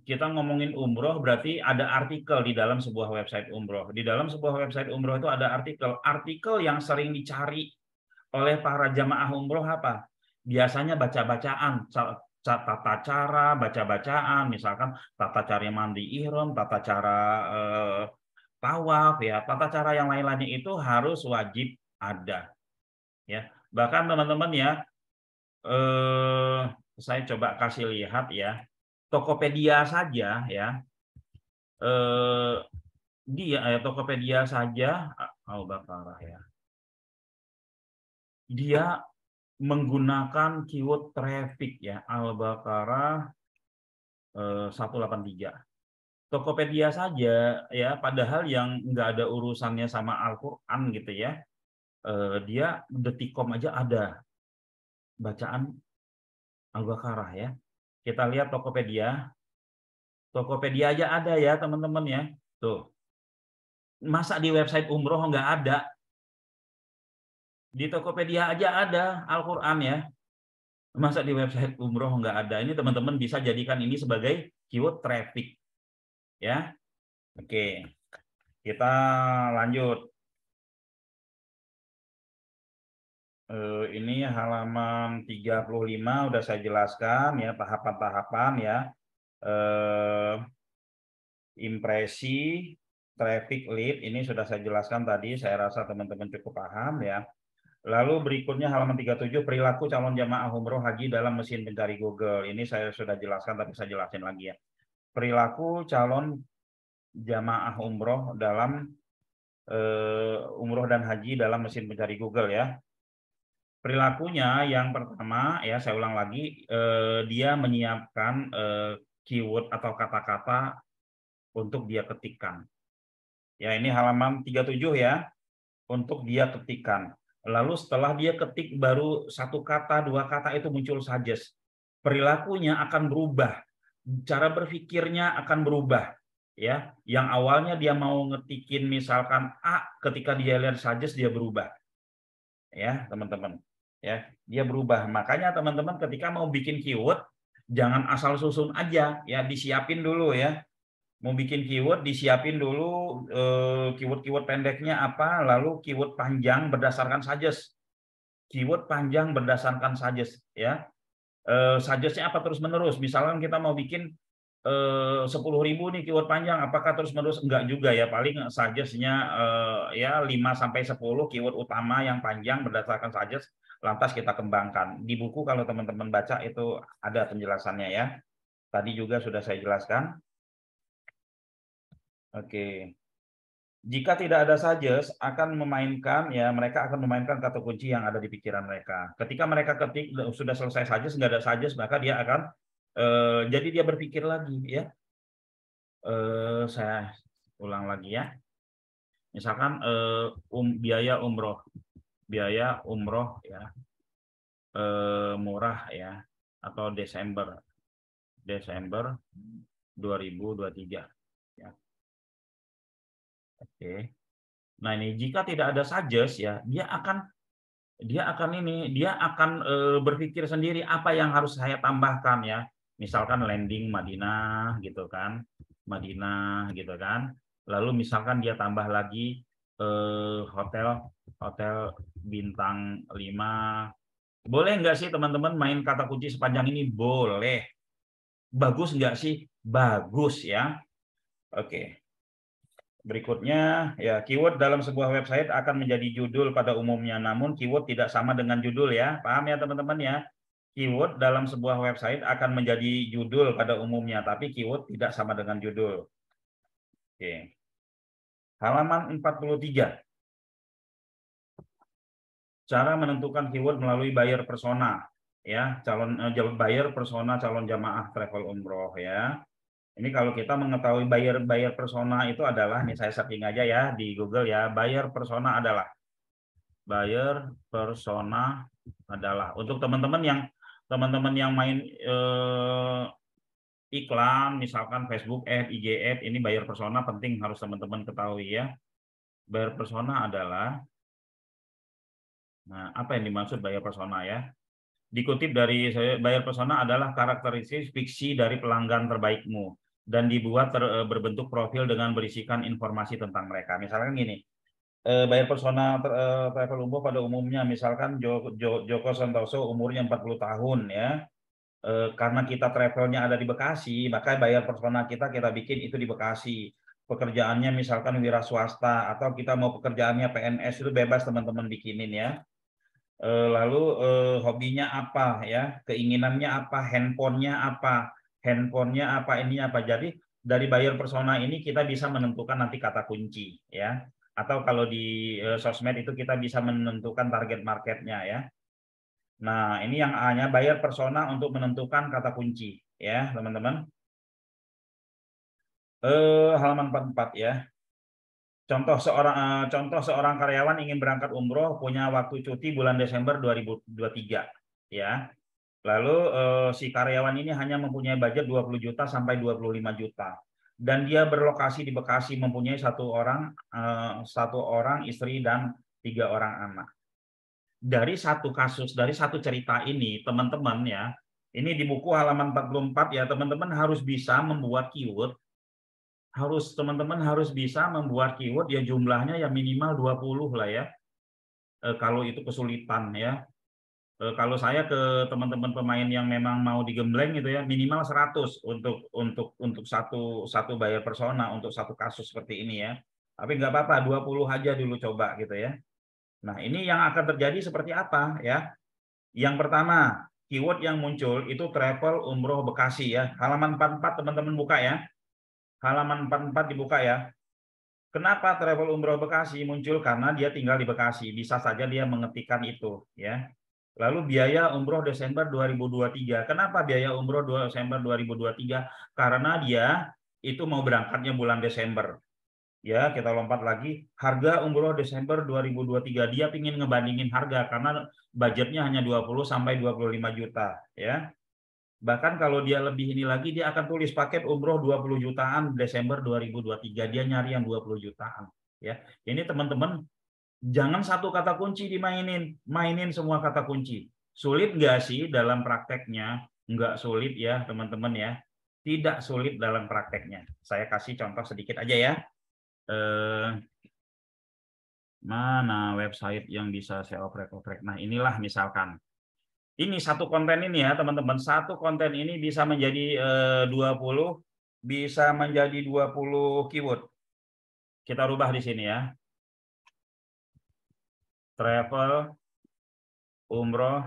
kita ngomongin umroh berarti ada artikel di dalam sebuah website umroh. Di dalam sebuah website umroh itu ada artikel yang sering dicari oleh para jamaah umroh apa? Biasanya baca-bacaan, tata cara, baca-bacaan, misalkan tata cara mandi ihram, tata cara tawaf, ya, tata cara yang lain-lainnya itu harus wajib ada. Ya, bahkan teman-teman ya, saya coba kasih lihat ya, Tokopedia saja ya, Tokopedia saja, Al-Baqarah ya, dia menggunakan keyword traffic ya, Al-Baqarah 183. Tokopedia saja ya, padahal yang nggak ada urusannya sama Al-Quran gitu ya, dia Detikcom aja ada bacaan Al-Baqarah ya. Kita lihat Tokopedia aja ada ya teman-teman ya. Tuh, masa di website umroh nggak ada? Di Tokopedia aja ada Al-Quran ya. Masa di website umroh nggak ada? Ini teman-teman bisa jadikan ini sebagai keyword traffic ya. Oke, kita lanjut. Ini halaman 35 udah saya jelaskan ya tahapan-tahapan ya. Impresi, traffic, lead ini sudah saya jelaskan tadi, saya rasa teman-teman cukup paham ya. Lalu berikutnya halaman 37 perilaku calon jamaah umroh haji dalam mesin pencari Google. Ini saya sudah jelaskan tapi saya jelasin lagi ya. Perilaku calon jamaah umroh dalam umroh dan haji dalam mesin pencari Google ya. Perilakunya yang pertama ya, saya ulang lagi, dia menyiapkan keyword atau kata-kata untuk dia ketikkan. Ya, ini halaman 37 ya, untuk dia ketikkan. Lalu setelah dia ketik baru satu kata, dua kata itu muncul suggest. Perilakunya akan berubah. Cara berpikirnya akan berubah. Ya, yang awalnya dia mau ngetikin misalkan A, ketika dia lihat suggest dia berubah. Ya, teman-teman. Ya, dia berubah. Makanya teman-teman ketika mau bikin keyword jangan asal susun aja, ya disiapin dulu ya. Mau bikin keyword disiapin dulu keyword-keyword pendeknya apa, lalu keyword panjang berdasarkan suggest. Keyword panjang berdasarkan suggest ya. Suggestnya apa terus-menerus. Misalkan kita mau bikin 10.000 nih keyword panjang, apakah terus-menerus? Enggak juga ya, paling suggestnya ya 5-10 keyword utama yang panjang berdasarkan suggest, lantas kita kembangkan. Di buku kalau teman-teman baca itu ada penjelasannya ya. Tadi juga sudah saya jelaskan. Oke. Jika tidak ada suggest, mereka akan memainkan kata kunci yang ada di pikiran mereka. Ketika mereka ketik sudah selesai suggest, nggak ada suggest, maka dia akan jadi dia berpikir lagi ya. Saya ulang lagi ya. Misalkan biaya umroh ya murah ya, atau Desember 2023 ya. Oke. Nah ini jika tidak ada suggest ya, dia akan berpikir sendiri apa yang harus saya tambahkan ya. Misalkan landing Madinah gitu kan. lalu misalkan dia tambah lagi hotel bintang 5. Boleh nggak sih teman-teman main kata kunci sepanjang ini? Boleh. Bagus nggak sih? Bagus ya. Oke. Berikutnya, ya, keyword dalam sebuah website akan menjadi judul pada umumnya, namun keyword tidak sama dengan judul ya. Paham ya teman-teman ya? Keyword dalam sebuah website akan menjadi judul pada umumnya, tapi keyword tidak sama dengan judul. Oke. Halaman 43. Cara menentukan keyword melalui buyer persona. Ya, calon buyer persona calon jamaah travel umroh ya. Ini kalau kita mengetahui buyer persona itu adalah, nih saya searching aja ya di Google ya, buyer persona adalah untuk teman-teman yang main iklan, misalkan Facebook Ad, IG Ad, ini buyer persona penting harus teman-teman ketahui ya. Buyer persona adalah, nah apa yang dimaksud buyer persona ya? Dikutip dari buyer persona adalah karakteristik fiksi dari pelanggan terbaikmu dan dibuat berbentuk profil dengan berisikan informasi tentang mereka. Misalkan gini, buyer persona travel umroh pada umumnya, misalkan Joko Santoso umurnya 40 tahun ya. Karena kita travelnya ada di Bekasi, maka buyer persona kita bikin itu di Bekasi. Pekerjaannya misalkan wira swasta atau kita mau pekerjaannya PNS, itu bebas teman-teman bikinin ya. Lalu hobinya apa ya, keinginannya apa, handphonenya apa, ini apa. Jadi dari buyer persona ini kita bisa menentukan nanti kata kunci ya, atau kalau di sosmed itu kita bisa menentukan target marketnya ya. Nah ini yang hanya buyer persona untuk menentukan kata kunci ya teman-teman. Halaman 44 ya. Contoh seorang karyawan ingin berangkat umroh, punya waktu cuti bulan Desember 2023 ya. Lalu si karyawan ini hanya mempunyai budget 20 juta sampai 25 juta. Dan dia berlokasi di Bekasi, mempunyai satu orang istri dan 3 orang anak. Dari satu kasus, dari satu cerita ini, teman-teman ya, ini di buku halaman 44 ya, teman-teman harus bisa membuat keyword. Teman-teman harus bisa membuat keyword ya jumlahnya ya minimal 20 lah ya. Kalau itu kesulitan ya. Kalau saya ke teman-teman pemain yang memang mau digembleng gitu ya, minimal 100 untuk satu buyer persona untuk satu kasus seperti ini ya. Tapi nggak apa-apa, 20 aja dulu coba gitu ya. Nah, ini yang akan terjadi seperti apa ya? Yang pertama, keyword yang muncul itu travel umroh Bekasi ya. Halaman 44 teman-teman buka ya. Halaman 44 dibuka ya. Kenapa travel umroh Bekasi muncul? Karena dia tinggal di Bekasi. Bisa saja dia mengetikkan itu ya. Lalu biaya umroh Desember 2023. Kenapa biaya umroh Desember 2023? Karena dia itu mau berangkatnya bulan Desember. Ya, kita lompat lagi. Harga umroh Desember 2023. Dia ingin ngebandingin harga karena budgetnya hanya 20 sampai 25 juta ya. Bahkan kalau dia lebih ini lagi, dia akan tulis paket umroh 20 jutaan Desember 2023. Dia nyari yang 20 jutaan ya. Ini teman-teman, jangan satu kata kunci dimainin, mainin semua kata kunci. Sulit nggak sih dalam prakteknya? Nggak sulit ya teman-teman ya. Tidak sulit dalam prakteknya. Saya kasih contoh sedikit aja ya. Mana website yang bisa saya oprek-oprek? Nah inilah misalkan. Ini satu konten ini ya teman-teman. Satu konten ini bisa menjadi 20, bisa menjadi 20 keyword. Kita rubah di sini ya. Travel umroh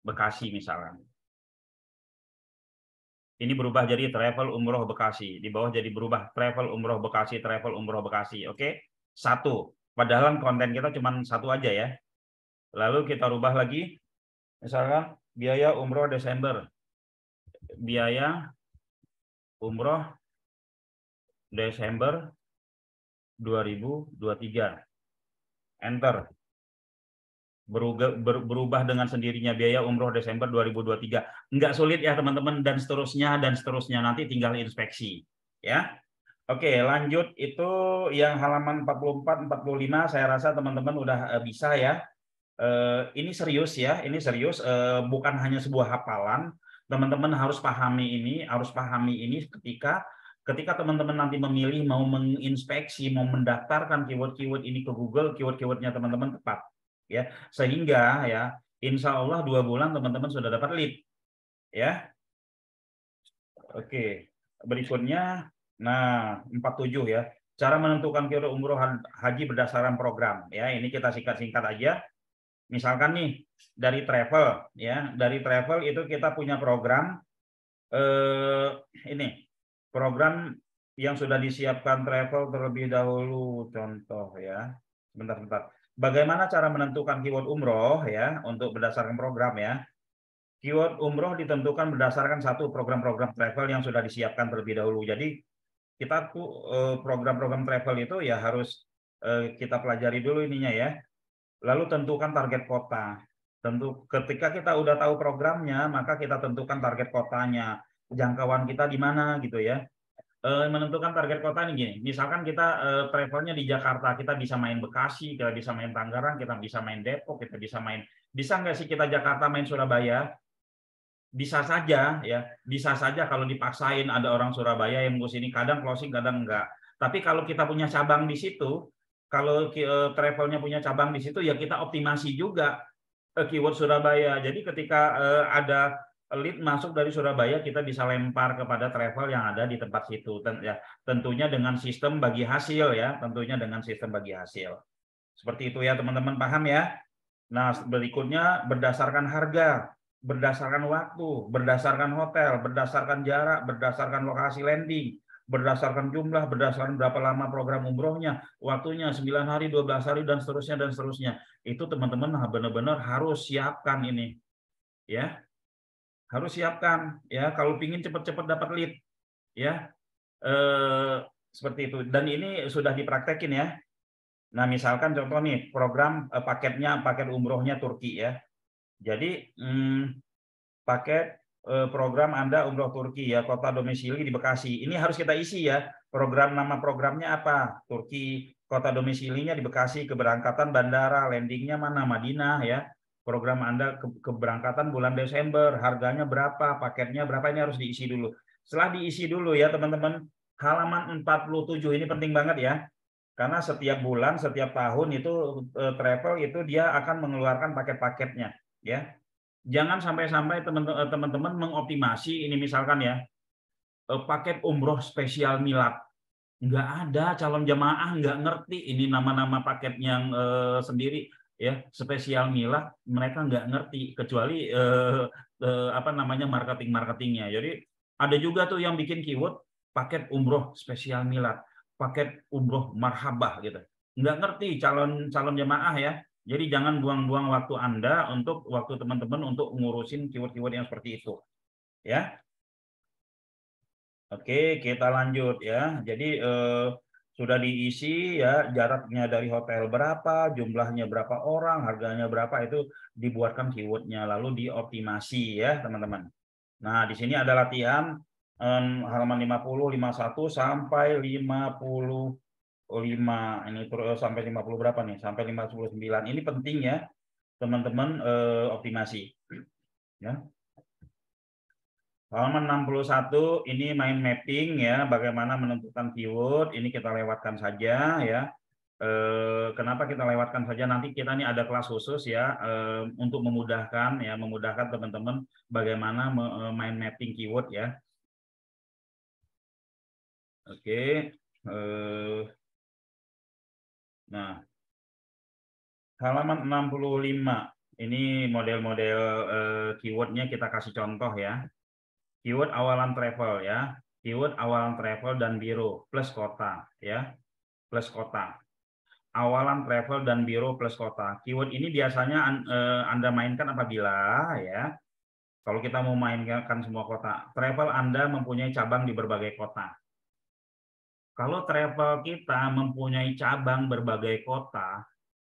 Bekasi misalkan. Ini berubah jadi travel umroh Bekasi. Di bawah jadi berubah travel umroh Bekasi, travel umroh Bekasi. Oke? Satu. Padahal konten kita cuma satu aja ya. Lalu kita rubah lagi. Misalkan biaya umroh Desember. Biaya umroh Desember 2023. Enter. Berubah dengan sendirinya biaya umroh Desember 2023. Enggak sulit ya teman-teman, dan seterusnya nanti tinggal inspeksi ya. Oke, lanjut. Itu yang halaman 44 45 saya rasa teman-teman udah bisa ya. Ini serius ya, ini serius, bukan hanya sebuah hafalan. Teman-teman harus pahami ini ketika ketika teman-teman nanti memilih mau menginspeksi, mau mendaftarkan keyword-keyword ini ke Google, keyword-keywordnya teman-teman tepat, ya, sehingga ya insya Allah 2 bulan teman-teman sudah dapat lead, ya. Oke, berikutnya, nah 47 ya, cara menentukan keyword umroh haji berdasarkan program, ya. Ini kita singkat-singkat aja. Misalkan nih dari travel, ya, dari travel itu kita punya program ini program yang sudah disiapkan travel terlebih dahulu, contoh ya. Sebentar. Bagaimana cara menentukan keyword umroh ya untuk berdasarkan program ya? Keyword umroh ditentukan berdasarkan satu program-program travel yang sudah disiapkan terlebih dahulu. Jadi kita tuh program-program travel itu ya harus kita pelajari dulu ininya ya. Lalu tentukan target kota. Tentu ketika kita udah tahu programnya, maka kita tentukan target kotanya. Jangkauan kita di mana gitu ya. Menentukan target kota ini gini. Misalkan kita travelnya di Jakarta, kita bisa main Bekasi, kita bisa main Tangerang, kita bisa main Depok, kita bisa main. Bisa nggak sih kita Jakarta main Surabaya? Bisa saja ya, bisa saja kalau dipaksain ada orang Surabaya yang mau sini, kadang closing kadang enggak. Tapi kalau kita punya cabang di situ, kalau travelnya punya cabang di situ ya kita optimasi juga keyword Surabaya. Jadi ketika ada lead masuk dari Surabaya, kita bisa lempar kepada travel yang ada di tempat situ. Tentunya dengan sistem bagi hasil ya, tentunya dengan sistem bagi hasil. Seperti itu ya teman-teman, paham ya? Nah, berikutnya berdasarkan harga, berdasarkan waktu, berdasarkan hotel, berdasarkan jarak, berdasarkan lokasi landing, berdasarkan jumlah, berdasarkan berapa lama program umrohnya, waktunya 9 hari, 12 hari, dan seterusnya. Itu teman-teman benar-benar harus siapkan ini. Ya, harus siapkan. Ya, kalau pingin cepat-cepat dapat lead. Ya, seperti itu. Dan ini sudah dipraktekin ya. Nah, misalkan contoh nih, program paket umrohnya Turki ya. Jadi paket program Anda umroh Turki ya, kota domisili di Bekasi. Ini harus kita isi ya. Nama programnya apa? Turki, kota domisilinya di Bekasi, keberangkatan bandara, landingnya mana? Madinah ya. Program Anda keberangkatan bulan Desember, harganya berapa, paketnya berapa, ini harus diisi dulu. Setelah diisi dulu ya teman-teman, halaman 47 ini penting banget ya. Karena setiap bulan, setiap tahun itu travel itu dia akan mengeluarkan paket-paketnya, ya. Jangan sampai-sampai teman-teman mengoptimasi ini misalkan ya, paket umroh spesial milad. Nggak ada calon jamaah nggak ngerti ini nama-nama paket yang sendiri ya, spesial milad mereka nggak ngerti kecuali apa namanya marketingnya. Jadi ada juga tuh yang bikin keyword paket umroh spesial milad, paket umroh marhabah gitu. Nggak ngerti calon jamaah ya. Jadi jangan buang-buang waktu Anda untuk waktu teman-teman untuk ngurusin keyword-keyword yang seperti itu. Ya. Oke, kita lanjut ya. Jadi sudah diisi ya jaraknya dari hotel berapa, jumlahnya berapa orang, harganya berapa, itu dibuatkan keywordnya lalu dioptimasi ya teman-teman. Nah di sini ada latihan halaman 50, 51 sampai 55 ini terus sampai 50 berapa nih? Sampai 59. Ini penting ya teman-teman optimasi ya. Halaman 61 ini main mapping ya, bagaimana menentukan keyword. Ini kita lewatkan saja ya. Kenapa kita lewatkan saja? Nanti kita ini ada kelas khusus ya untuk memudahkan teman-teman bagaimana main mapping keyword ya. Oke. Nah, halaman 65 ini model-model keywordnya kita kasih contoh ya. Keyword awalan travel ya, keyword awalan travel dan biro plus kota ya, plus kota. Awalan travel dan biro plus kota. Keyword ini biasanya Anda mainkan apabila ya, kalau kita mau mainkan semua kota, travel Anda mempunyai cabang di berbagai kota. Kalau travel kita mempunyai cabang berbagai kota,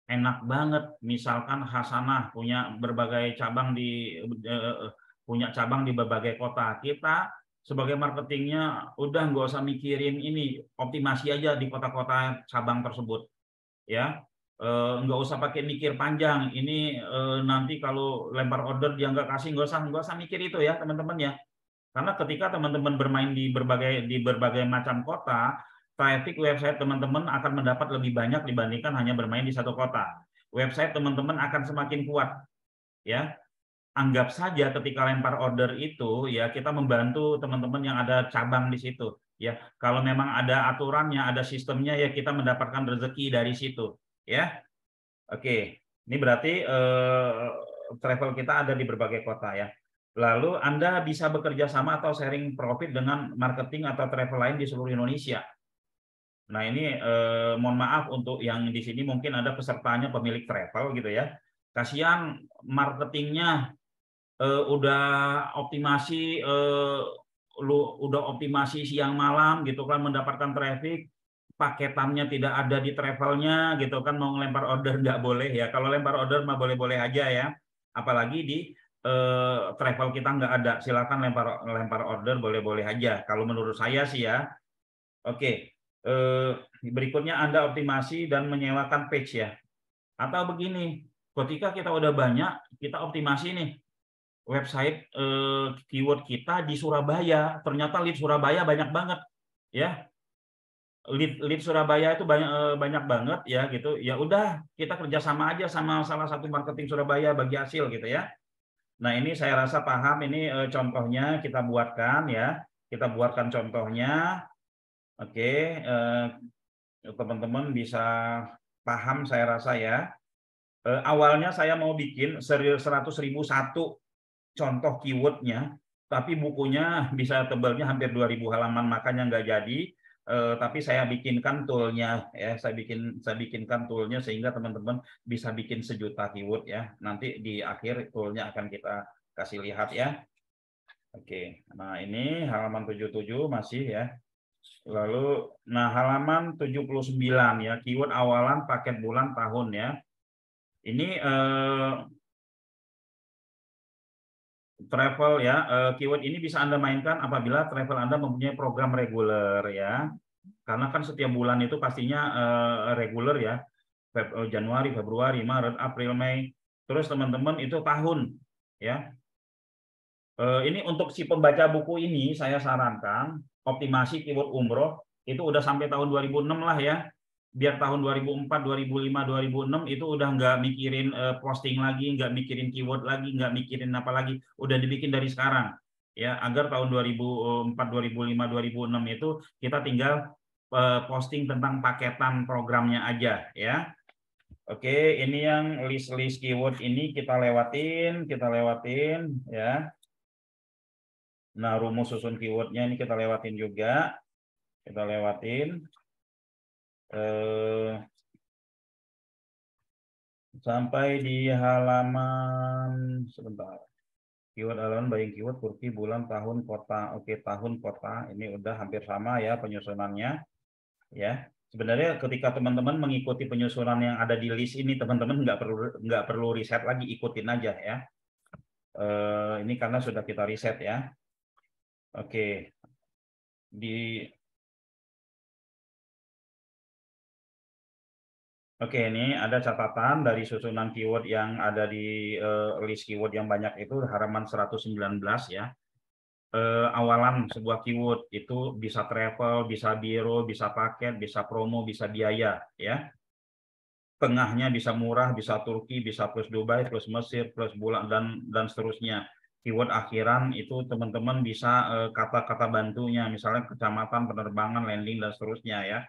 enak banget. Misalkan Hasanah punya berbagai cabang punya cabang di berbagai kota. Kita sebagai marketingnya udah nggak usah mikirin ini, optimasi aja di kota-kota cabang tersebut, ya. Nggak usah pakai mikir panjang. Ini nanti kalau lempar order dia nggak kasih, nggak usah mikir itu ya teman-teman ya. Karena ketika teman-teman bermain di berbagai macam kota, traffic website teman-teman akan mendapat lebih banyak dibandingkan hanya bermain di satu kota. Website teman-teman akan semakin kuat, ya. Anggap saja ketika lempar order itu, ya kita membantu teman-teman yang ada cabang di situ, ya. Kalau memang ada aturannya, ada sistemnya, ya kita mendapatkan rezeki dari situ, ya. Oke, ini berarti travel kita ada di berbagai kota, ya. Lalu Anda bisa bekerja sama atau sharing profit dengan marketing atau travel lain di seluruh Indonesia. Nah, ini mohon maaf untuk yang di sini mungkin ada pesertanya pemilik travel gitu ya. Kasihan marketingnya udah optimasi udah optimasi siang malam gitu kan, mendapatkan traffic, paketannya tidak ada di travelnya gitu kan, mau ngelempar order nggak boleh ya. Kalau lempar order mah boleh-boleh aja ya. Apalagi di travel kita nggak ada, silakan lempar order boleh-boleh aja. Kalau menurut saya sih ya. Oke, berikutnya Anda optimasi dan menyewakan page ya. Atau begini, ketika kita udah banyak, kita optimasi nih website keyword kita di Surabaya. Ternyata lead Surabaya banyak banget, ya. Lead Surabaya itu banyak banget ya gitu. Ya udah, kita kerjasama aja sama salah satu marketing Surabaya bagi hasil gitu ya. Nah, ini saya rasa paham, ini contohnya kita buatkan ya. Kita buatkan contohnya. Oke, teman-teman bisa paham saya rasa ya. Awalnya saya mau bikin 100.001 contoh keywordnya, tapi bukunya bisa tebalnya hampir 2.000 halaman, makanya nggak jadi. Tapi saya bikinkan toolnya ya, saya bikinkan toolnya sehingga teman-teman bisa bikin 1.000.000 keyword ya. Nanti di akhir toolnya akan kita kasih lihat ya. Oke, nah ini halaman 77 masih ya. Lalu, nah halaman 79 ya, keyword awalan, paket bulan, tahun ya. Ini travel ya, keyword ini bisa Anda mainkan apabila travel Anda mempunyai program reguler ya. Karena kan setiap bulan itu pastinya reguler ya. Januari, Februari, Maret, April, Mei. Terus teman-teman itu tahun ya. Ini untuk si pembaca buku ini saya sarankan optimasi keyword umroh itu udah sampai tahun 2006 lah ya. Biar tahun 2004, 2005, 2006 itu udah nggak mikirin posting lagi, nggak mikirin keyword lagi, nggak mikirin apa lagi, udah dibikin dari sekarang ya, agar tahun 2004, 2005, 2006 itu kita tinggal posting tentang paketan programnya aja ya. Oke, ini yang list keyword ini kita lewatin ya. Nah, rumus susun keywordnya ini kita lewatin juga. Kita lewatin. Sampai di halaman, sebentar. Keyword halaman, buying keyword, kursi, bulan, tahun, kota. Oke, tahun, kota. Ini udah hampir sama ya penyusunannya. Ya. Sebenarnya ketika teman-teman mengikuti penyusunan yang ada di list ini, teman-teman nggak perlu riset lagi, ikutin aja ya. Ini karena sudah kita riset ya. Oke. Oke, ini ada catatan dari susunan keyword yang ada di list keyword yang banyak itu halaman 119 ya. Awalan sebuah keyword itu bisa travel, bisa biro, bisa paket, bisa promo, bisa biaya ya. Tengahnya bisa murah, bisa Turki, bisa plus Dubai, plus Mesir, plus bulan dan seterusnya. Keyword akhiran itu teman-teman bisa kata-kata bantunya, misalnya kecamatan, penerbangan, landing dan seterusnya ya.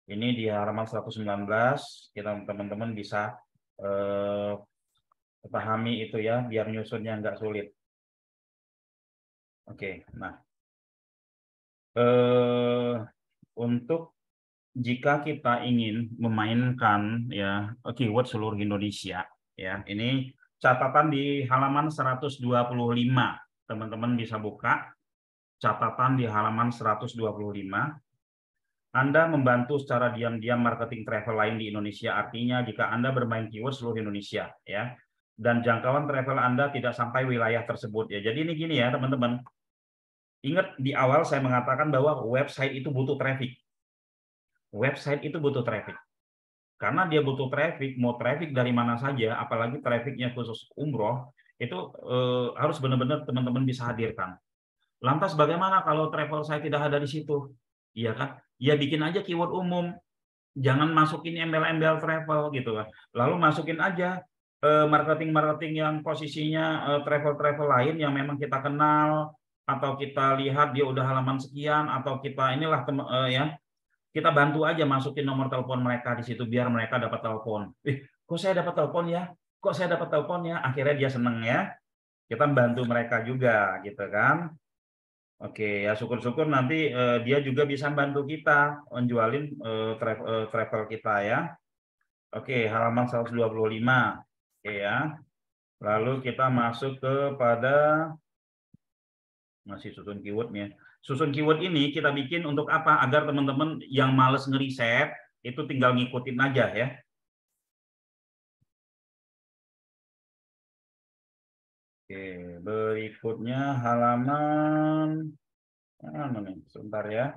Ini di halaman 119 kita teman-teman bisa pahami itu ya, biar nyusunnya nggak sulit. Oke, nah untuk jika kita ingin memainkan ya keyword seluruh Indonesia ya, ini catatan di halaman 125, teman-teman bisa buka catatan di halaman 125. Anda membantu secara diam-diam marketing travel lain di Indonesia, artinya jika Anda bermain keyword seluruh Indonesia ya, dan jangkauan travel Anda tidak sampai wilayah tersebut ya. Jadi ini gini ya teman-teman, ingat di awal saya mengatakan bahwa website itu butuh traffic. Website itu butuh traffic. Karena dia butuh traffic, mau traffic dari mana saja, apalagi trafficnya khusus umroh, itu harus benar-benar teman-teman bisa hadirkan. Lantas bagaimana kalau travel saya tidak ada di situ? Iya kan? Ya bikin aja keyword umum. Jangan masukin embel-embel travel gitu kan. Lalu masukin aja marketing-marketing yang posisinya travel-travel lain yang memang kita kenal, atau kita lihat dia udah halaman sekian, atau kita inilah ya, kita bantu aja masukin nomor telepon mereka di situ biar mereka dapat telepon. Kok saya dapat telepon ya? Kok saya dapat telepon ya? Akhirnya dia seneng ya. Kita bantu mereka juga gitu kan. Oke, ya syukur-syukur nanti dia juga bisa bantu kita menjualin travel kita ya. Oke, halaman 125. Oke ya. Lalu kita masuk kepada masih susun keywordnya. Susun keyword ini kita bikin untuk apa? Agar teman-teman yang males ngeriset itu tinggal ngikutin aja ya. Oke, berikutnya halaman mana nih? Sebentar ya.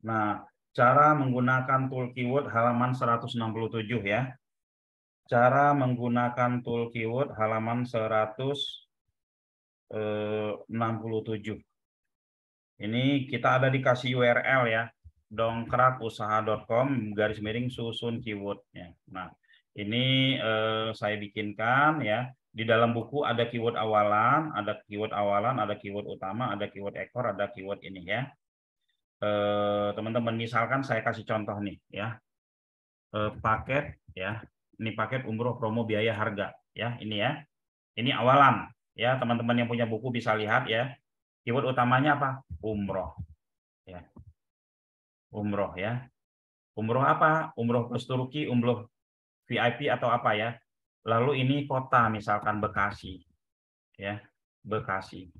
Nah, cara menggunakan tool keyword halaman 167 ya. Cara menggunakan tool keyword halaman 167. Ini kita ada dikasih URL ya, dongkrakusaha.com/susun keywordnya. Nah, ini saya bikinkan ya. Di dalam buku ada keyword awalan, ada keyword utama, ada keyword ekor, ada keyword ini ya. Teman-teman, misalkan saya kasih contoh nih ya. Paket ya. Ini paket umroh promo biaya harga ya, ini ya. Ini awalan ya, teman-teman yang punya buku bisa lihat ya. Keyword utamanya apa? Umroh. Ya. Umroh ya. Umroh apa? Umroh plus Turki, umroh VIP atau apa ya. Lalu ini kota misalkan Bekasi. Ya. Bekasi.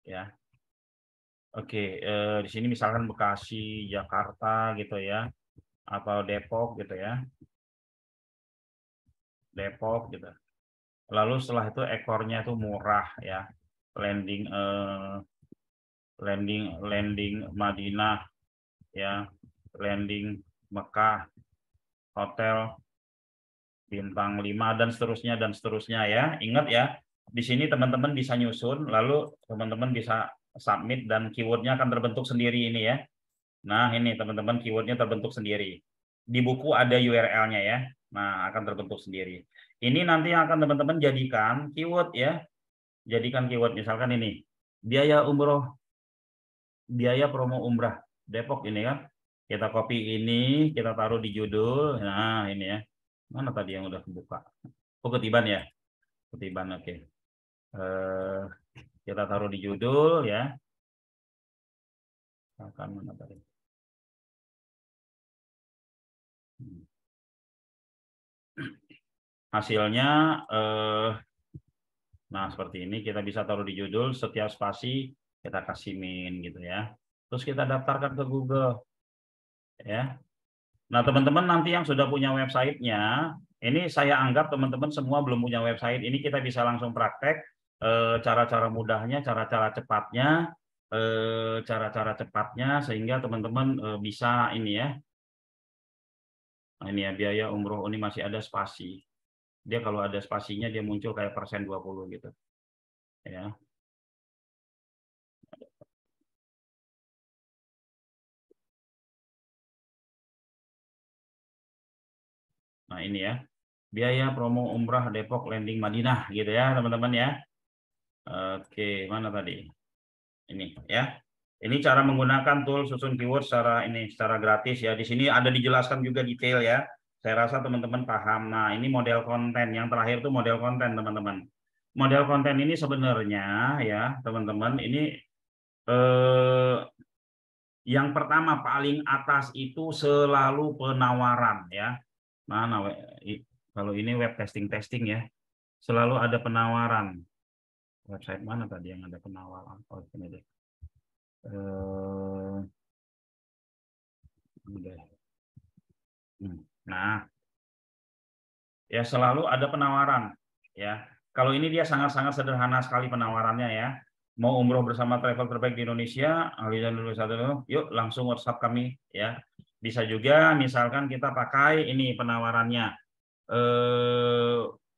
Ya. Oke, di sini misalkan Bekasi, Jakarta gitu ya. Atau Depok gitu ya. Depok gitu. Lalu setelah itu ekornya itu murah ya. Landing Madinah ya, landing Mekah, hotel bintang 5 dan seterusnya ya. Ingat ya, di sini teman-teman bisa nyusun, lalu teman-teman bisa submit dan keywordnya akan terbentuk sendiri ini ya. Nah, ini teman-teman keywordnya terbentuk sendiri. Di buku ada URL-nya ya. Nah, akan terbentuk sendiri. Ini nanti yang akan teman-teman jadikan keyword ya. Jadikan keyword misalkan ini. Biaya umroh, biaya promo umrah Depok ini kan. Kita copy ini, kita taruh di judul. Nah, ini ya. Mana tadi yang udah kebuka? Oh, ketiban ya. Ketiban, oke. Kita taruh di judul ya. Akan mana tadi? Hasilnya, nah seperti ini kita bisa taruh di judul, setiap spasi kita kasih min gitu ya. Terus kita daftarkan ke Google ya. Nah teman-teman nanti yang sudah punya websitenya, ini saya anggap teman-teman semua belum punya website. Ini kita bisa langsung praktek cara-cara mudahnya, cara-cara cepatnya sehingga teman-teman bisa ini ya. Nah, ini ya biaya umroh ini masih ada spasi. Dia kalau ada spasinya dia muncul kayak persen 20 gitu. Ya. Nah, ini ya. Biaya promo umrah Depok landing Madinah gitu ya, teman-teman ya. Oke, mana tadi? Ini ya. Ini cara menggunakan tool susun keyword secara gratis ya. Di sini ada dijelaskan juga detail ya. Saya rasa teman-teman paham. Nah, ini model konten. Yang terakhir itu model konten, teman-teman. Model konten ini sebenarnya ya, teman-teman, ini yang pertama paling atas itu selalu penawaran ya. Mana kalau ini web testing ya. Selalu ada penawaran. Website mana tadi yang ada penawaran? Oh, ini deh. Nah, ya selalu ada penawaran ya. Kalau ini dia sangat-sangat sederhana sekali penawarannya ya. Mau umroh bersama travel terbaik di Indonesia, Alisa dulu satu, yuk langsung WhatsApp kami ya. Bisa juga misalkan kita pakai ini penawarannya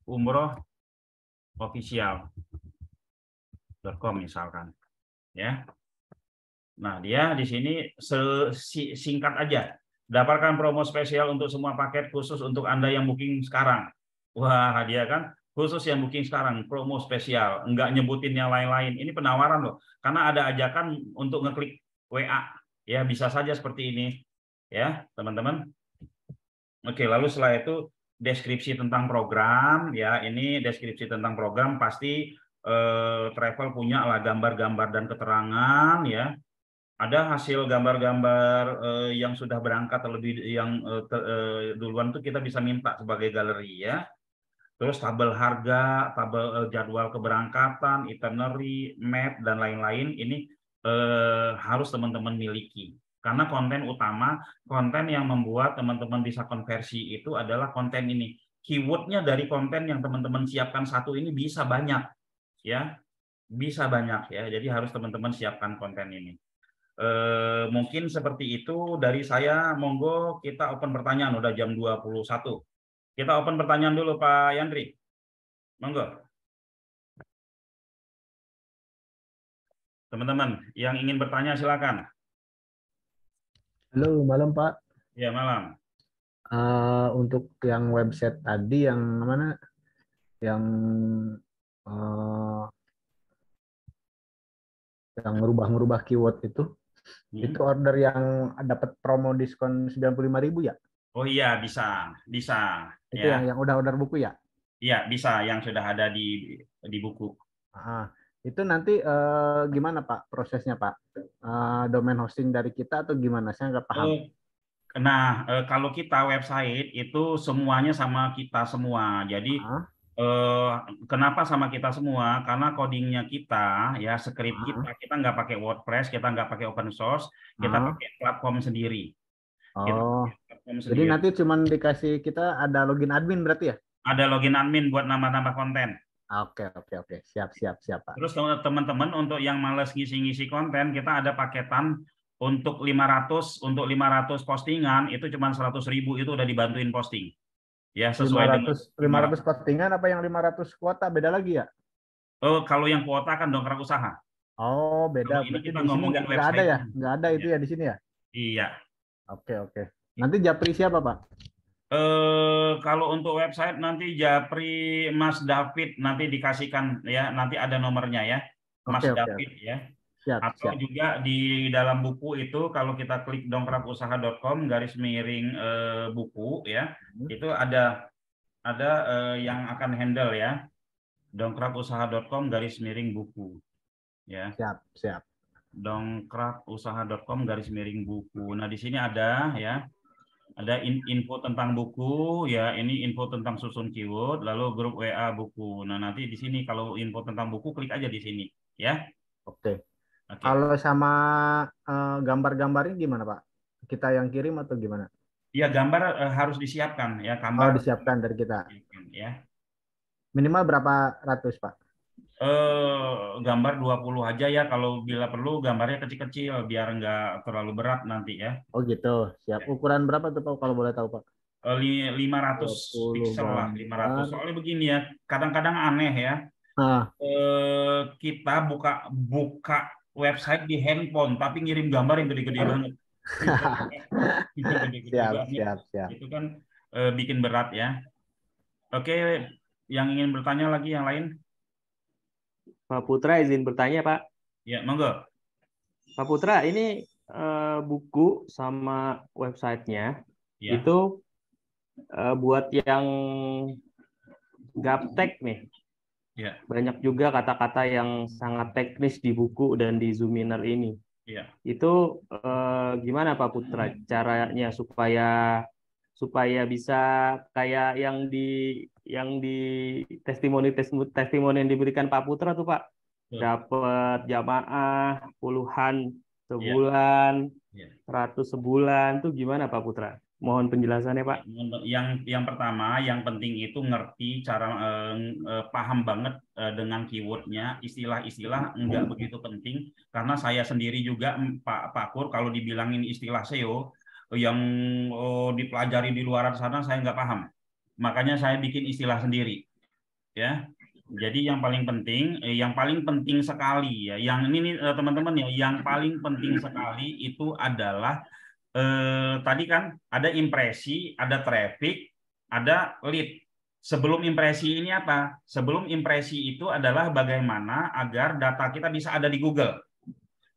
umroh official. .com misalkan, ya. Nah, dia di sini singkat aja. Dapatkan promo spesial untuk semua paket khusus untuk Anda yang booking sekarang. Wah, dia kan khusus yang booking sekarang, promo spesial. Enggak nyebutin yang lain-lain. Ini penawaran loh. Karena ada ajakan untuk ngeklik WA. Ya, bisa saja seperti ini. Ya, teman-teman. Oke, lalu setelah itu deskripsi tentang program. Ya, ini deskripsi tentang program. Pasti travel punya lah gambar-gambar dan keterangan. Ya, ada hasil gambar-gambar yang sudah berangkat terlebih yang duluan tuh kita bisa minta sebagai galeri ya. Terus tabel harga, tabel jadwal keberangkatan, itinerary, map dan lain-lain ini harus teman-teman miliki. Karena konten utama, konten yang membuat teman-teman bisa konversi itu adalah konten ini. Keywordnya dari konten yang teman-teman siapkan satu ini bisa banyak ya, bisa banyak ya. Jadi harus teman-teman siapkan konten ini. Mungkin seperti itu dari saya. Monggo kita open pertanyaan, udah jam 21. Kita open pertanyaan dulu Pak Yandri. Monggo. Teman-teman yang ingin bertanya silakan. Halo, malam Pak. Ya, malam. Untuk yang website tadi yang mana? Yang merubah-merubah keyword itu order yang dapat promo diskon 95.000 ya? Oh iya, bisa, bisa Itu ya. yang udah order buku ya? Iya, bisa yang sudah ada di buku. Itu nanti gimana Pak prosesnya Pak? Domain hosting dari kita atau gimana? Saya nggak paham. Nah, kalau kita website itu semuanya sama kita semua. Jadi kenapa sama kita semua? Karena codingnya kita, ya script kita nggak pakai WordPress, kita nggak pakai open source, kita pakai platform sendiri. Jadi nanti cuman dikasih kita ada login admin berarti ya? Ada login admin buat nambah-nambah konten. Oke. Siap Pak. Terus teman-teman untuk yang males ngisi-ngisi konten, kita ada paketan untuk 500 postingan itu cuma 100.000 itu udah dibantuin posting. Ya, sesuai dengan 500 postingan apa yang 500 kuota beda lagi ya? Oh, kalau yang kuota kan dongkrak usaha. Oh, beda. Kalau ini Berarti kita di sini ngomongin nggak ada ya? website. Nggak ada itu ya di sini ya? Iya. Oke. Nanti japri siapa, Pak? Kalau untuk website nanti japri Mas David nanti dikasihkan ya, nanti ada nomornya ya. Mas David ya. Atau Siap. juga di dalam buku itu kalau kita klik dongkrakusaha.com /buku ya, itu ada yang akan handle ya. dongkrakusaha.com /buku ya. Siap. dongkrakusaha.com /buku. Nah, di sini ada ya. Ada info tentang buku ya, ini info tentang susun keyword, lalu grup WA buku. Nah, nanti di sini kalau info tentang buku klik aja di sini ya. Oke. Kalau sama gambar-gambarnya gimana, Pak? Kita yang kirim atau gimana? Ya, gambar harus disiapkan ya, gambar. Disiapkan dari kita. Ya. Minimal berapa ratus, Pak? Gambar 20 aja ya, kalau bila perlu gambarnya kecil-kecil biar nggak terlalu berat nanti ya. Oh gitu, siap. Ukuran berapa tuh Pak kalau boleh tahu Pak? 500 pixel lah, 500. Soalnya begini ya, kadang-kadang aneh ya. Kita buka website di handphone tapi ngirim gambar yang gede-gede banget. Siap. Itu kan bikin berat ya. Oke, yang ingin bertanya lagi yang lain? Pak Putra izin bertanya, Pak. Ya, monggo. Pak Putra, ini buku sama websitenya itu buat yang gaptek nih. Ya. Banyak juga kata-kata yang sangat teknis di buku dan di Zoominer ini. Ya. Itu gimana Pak Putra caranya supaya bisa kayak yang di testimoni yang diberikan Pak Putra tuh Pak, dapat jamaah puluhan sebulan, 100 sebulan tuh gimana Pak Putra? Mohon penjelasannya Pak. Yang pertama, yang penting itu ngerti cara paham banget dengan keywordnya, istilah-istilah nggak begitu penting karena saya sendiri juga Pak Pur kalau dibilangin istilah SEO yang dipelajari di luar sana saya nggak paham, makanya saya bikin istilah sendiri ya. Jadi yang paling penting sekali ya, yang ini nih teman-teman ya, yang paling penting sekali itu adalah tadi kan ada impresi, ada traffic, ada lead. Sebelum impresi ini apa? Sebelum impresi itu adalah bagaimana agar data kita bisa ada di Google.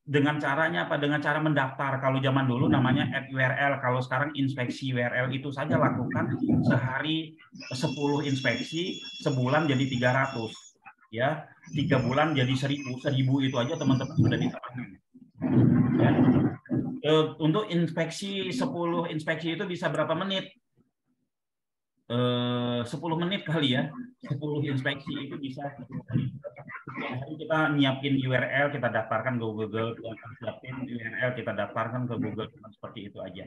Dengan caranya apa? Dengan cara mendaftar. Kalau zaman dulu namanya add URL, kalau sekarang inspeksi URL. Itu saja lakukan sehari 10 inspeksi, sebulan jadi 300. Ya, 3 bulan jadi 1000. 1000 itu aja teman-teman sudah bisa panen. Ya. Untuk inspeksi 10 inspeksi itu bisa berapa menit? 10 menit kali ya. 10 inspeksi itu bisa 10 menit. Hari kita nyiapin URL, kita daftarkan ke Google, siapin URL, kita daftarkan ke Google, seperti itu aja.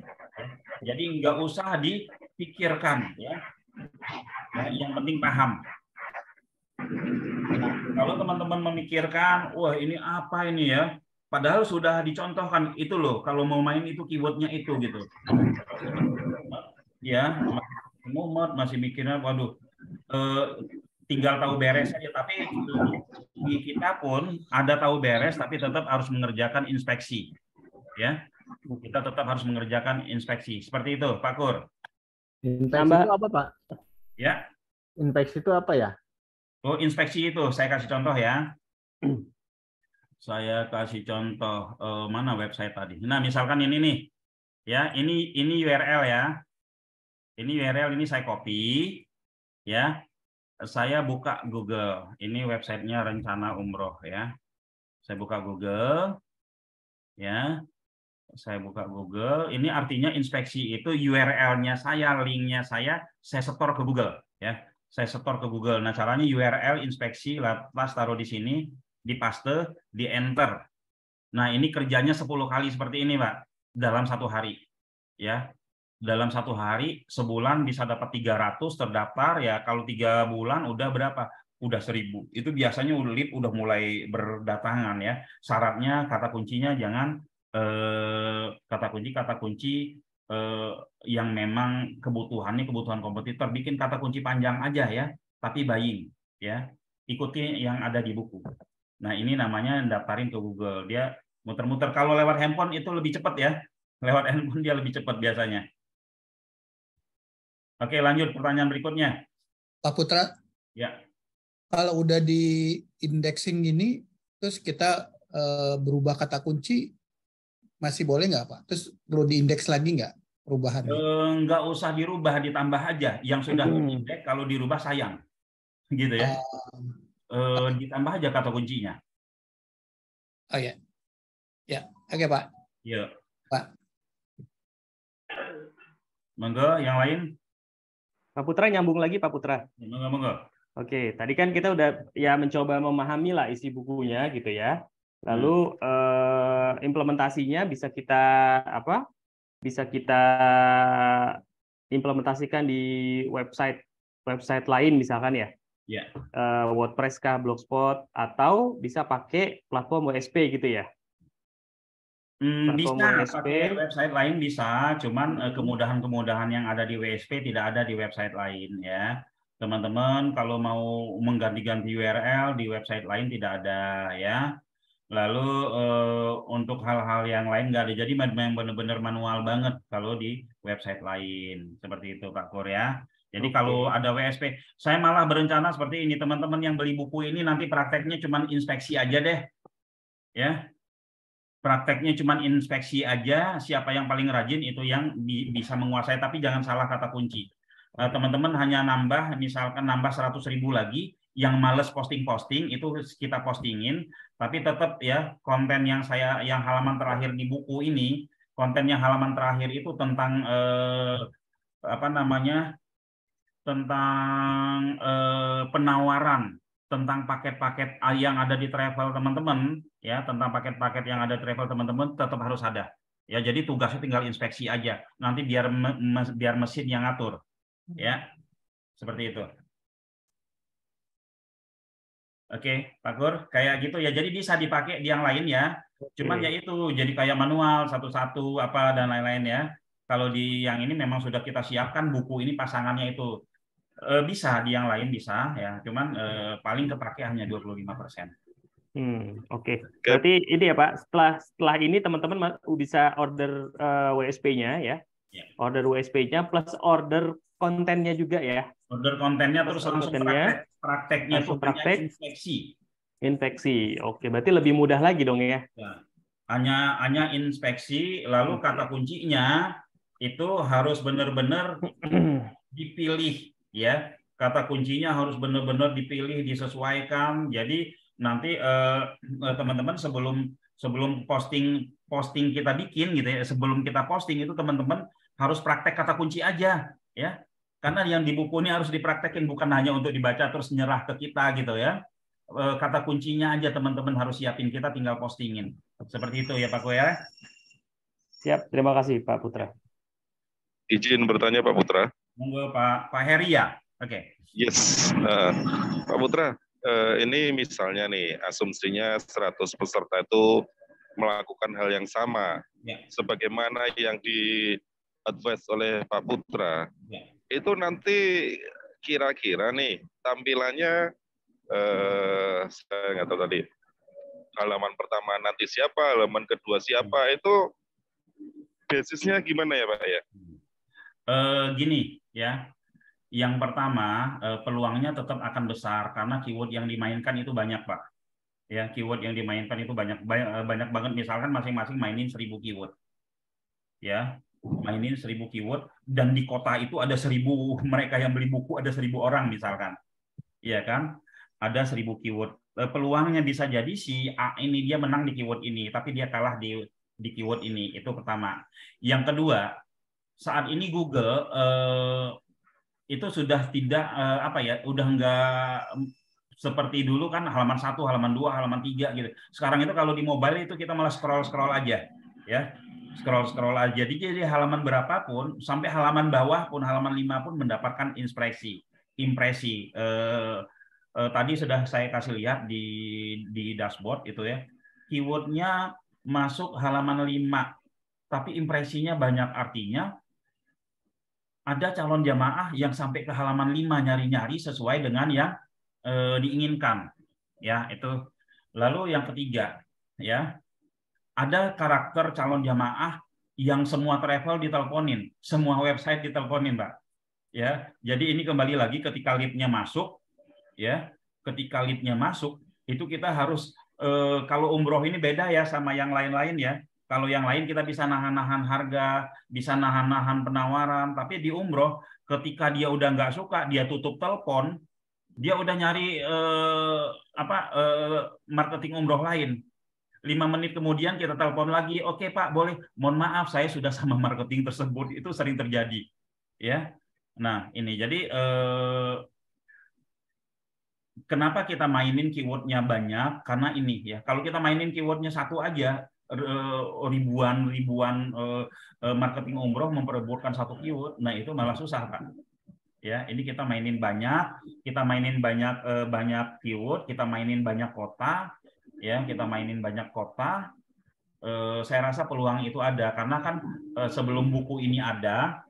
Jadi nggak usah dipikirkan, ya. Yang penting paham. Kalau teman-teman memikirkan, wah ini apa ini ya? Padahal sudah dicontohkan itu loh. Kalau mau main itu keywordnya itu gitu. Ya, mumet masih mikirnya, waduh. Tinggal tahu beres saja, tapi di kita pun ada tahu beres tapi tetap harus mengerjakan inspeksi, ya, kita tetap harus mengerjakan inspeksi seperti itu, Pak Kur. Inspeksi itu apa, Pak? Ya, inspeksi itu apa ya? Oh, inspeksi itu saya kasih contoh ya. Saya kasih contoh mana website tadi. Nah, misalkan ini nih, ya, ini URL ya, ini URL ini saya copy, ya. Saya buka Google. Ini websitenya Rencana Umroh ya. Saya buka Google. Ya. Saya buka Google. Ini artinya inspeksi itu URL-nya saya, link-nya saya setor ke Google ya. Saya setor ke Google. Nah, caranya URL inspeksi pas taruh di sini, dipaste, di enter. Nah, ini kerjanya 10 kali seperti ini, Pak. Dalam satu hari. Ya. Dalam satu hari, sebulan bisa dapat 300 terdaftar, ya kalau 3 bulan udah berapa? Udah 1000. Itu biasanya lead udah mulai berdatangan ya. Syaratnya kata kuncinya jangan kata kunci yang memang kebutuhan kompetitor. Bikin kata kunci panjang aja ya, tapi buying ya. Ikuti yang ada di buku. Nah, ini namanya daftarin ke Google. Dia muter-muter. Kalau lewat handphone itu lebih cepat ya. Lewat handphone dia lebih cepat biasanya. Oke, lanjut pertanyaan berikutnya. Pak Putra, ya. Kalau udah di indexing gini, terus kita berubah kata kunci, masih boleh nggak, Pak? Terus perlu diindeks lagi nggak perubahannya? Nggak usah dirubah, ditambah aja. Yang sudah terindeks, kalau dirubah sayang. Gitu ya. Ditambah aja kata kuncinya. Oh ya. Ya, oke Pak. Iya. Pak. Monggo, yang lain? Pak Putra nyambung lagi, Pak Putra. Monggo. Oke, tadi kan kita udah ya mencoba memahami lah isi bukunya gitu ya. Lalu implementasinya bisa kita apa? Bisa kita implementasikan di website lain misalkan ya. Ya. WordPress kah, Blogspot, atau bisa pakai platform WSP gitu ya. Bisa pakai website lain bisa, cuman kemudahan-kemudahan yang ada di WSP tidak ada di website lain ya. Teman-teman kalau mau mengganti-ganti URL di website lain tidak ada ya. Lalu untuk hal-hal yang lain nggak ada. Jadi memang benar-benar manual banget kalau di website lain. Seperti itu Pak Kur ya. Jadi kalau ada WSP, saya malah berencana seperti ini. Teman-teman yang beli buku ini nanti prakteknya cuma inspeksi aja deh. Ya. Prakteknya cuma inspeksi aja, siapa yang paling rajin itu yang bisa menguasai, tapi jangan salah kata kunci. Teman-teman hanya nambah, misalkan nambah 100.000 lagi, yang males posting-posting itu kita postingin, tapi tetap ya konten yang halaman terakhir di buku ini, konten yang halaman terakhir itu tentang tentang penawaran, tentang paket-paket yang ada di travel teman-teman, ya, tentang paket-paket yang ada di travel teman-teman tetap harus ada. Ya, jadi tugasnya tinggal inspeksi aja. Nanti biar mesin yang ngatur. Ya. Seperti itu. Oke, Pak Kur, kayak gitu ya. Jadi bisa dipakai di yang lain ya. Cuman ya itu jadi kayak manual satu-satu apa dan lain-lain ya. Kalau di yang ini memang sudah kita siapkan buku ini pasangannya itu. Bisa, di yang lain bisa ya, cuman paling kepake hanya 25%. Oke. Berarti ini ya Pak, setelah ini teman-teman bisa order WSP-nya ya. Ya. Order WSP-nya plus order kontennya juga ya. Order kontennya terus langsung prakteknya tuh hanya infeksi. Oke, berarti lebih mudah lagi dong ya. Ya. Hanya inspeksi, lalu kata kuncinya itu harus benar-benar dipilih ya. Kata kuncinya harus benar-benar dipilih, disesuaikan. Jadi nanti teman-teman sebelum posting kita bikin gitu ya, sebelum kita posting itu teman-teman harus praktek kata kunci aja ya. Karena yang di buku ini harus dipraktekin, bukan hanya untuk dibaca terus nyerah ke kita gitu ya. Kata kuncinya aja teman-teman harus siapin, kita tinggal postingin. Seperti itu ya Pak Ko ya. Siap, terima kasih Pak Putra. Izin bertanya Pak Putra. Monggo Pak Heri ya. Oke. Yes. Pak Putra, ini misalnya nih asumsinya 100 peserta itu melakukan hal yang sama. Ya. Sebagaimana yang di-advise oleh Pak Putra. Ya. Itu nanti kira-kira nih tampilannya saya nggak tahu tadi halaman pertama nanti siapa, halaman kedua siapa, itu basisnya gimana ya Pak ya? Gini ya, yang pertama peluangnya tetap akan besar karena keyword yang dimainkan itu banyak Pak. Ya, keyword yang dimainkan itu banyak banget. Misalkan masing-masing mainin 1000 keyword. Ya, mainin 1000 keyword dan di kota itu ada 1000 mereka yang beli buku, ada 1000 orang misalkan. Iya kan? Ada 1000 keyword. Peluangnya bisa jadi si A ini dia menang di keyword ini, tapi dia kalah di keyword ini. Itu pertama. Yang kedua, saat ini Google itu sudah tidak udah enggak seperti dulu kan halaman 1, halaman 2, halaman 3 gitu. Sekarang itu kalau di mobile itu kita malah scroll aja ya. Scroll aja. Jadi halaman berapapun sampai halaman bawah pun, halaman 5 pun mendapatkan impresi. Tadi sudah saya kasih lihat di dashboard itu ya. Keywordnya masuk halaman 5 tapi impresinya banyak, artinya ada calon jamaah yang sampai ke halaman 5 nyari-nyari sesuai dengan yang diinginkan. Ya, itu. Lalu yang ketiga, ya. Ada karakter calon jamaah yang semua travel diteleponin, semua website diteleponin, Pak. Ya. Jadi ini kembali lagi ketika lead-nya masuk, ya. Ketika lead-nya masuk, itu kita harus kalau umroh ini beda ya sama yang lain-lain ya. Kalau yang lain kita bisa nahan-nahan harga, bisa nahan-nahan penawaran, tapi di umroh ketika dia udah nggak suka, dia tutup telepon, dia udah nyari marketing umroh lain. 5 menit kemudian kita telepon lagi, oke Pak, boleh, mohon maaf saya sudah sama marketing tersebut. Itu sering terjadi, ya. Nah ini jadi kenapa kita mainin keywordnya banyak? Karena ini ya, kalau kita mainin keywordnya satu aja, ribuan marketing umroh memperebutkan satu keyword, nah itu malah susah Pak. Ya, ini kita mainin banyak keyword, kita mainin banyak kota, ya, kita mainin banyak kota. Saya rasa peluang itu ada karena kan sebelum buku ini ada,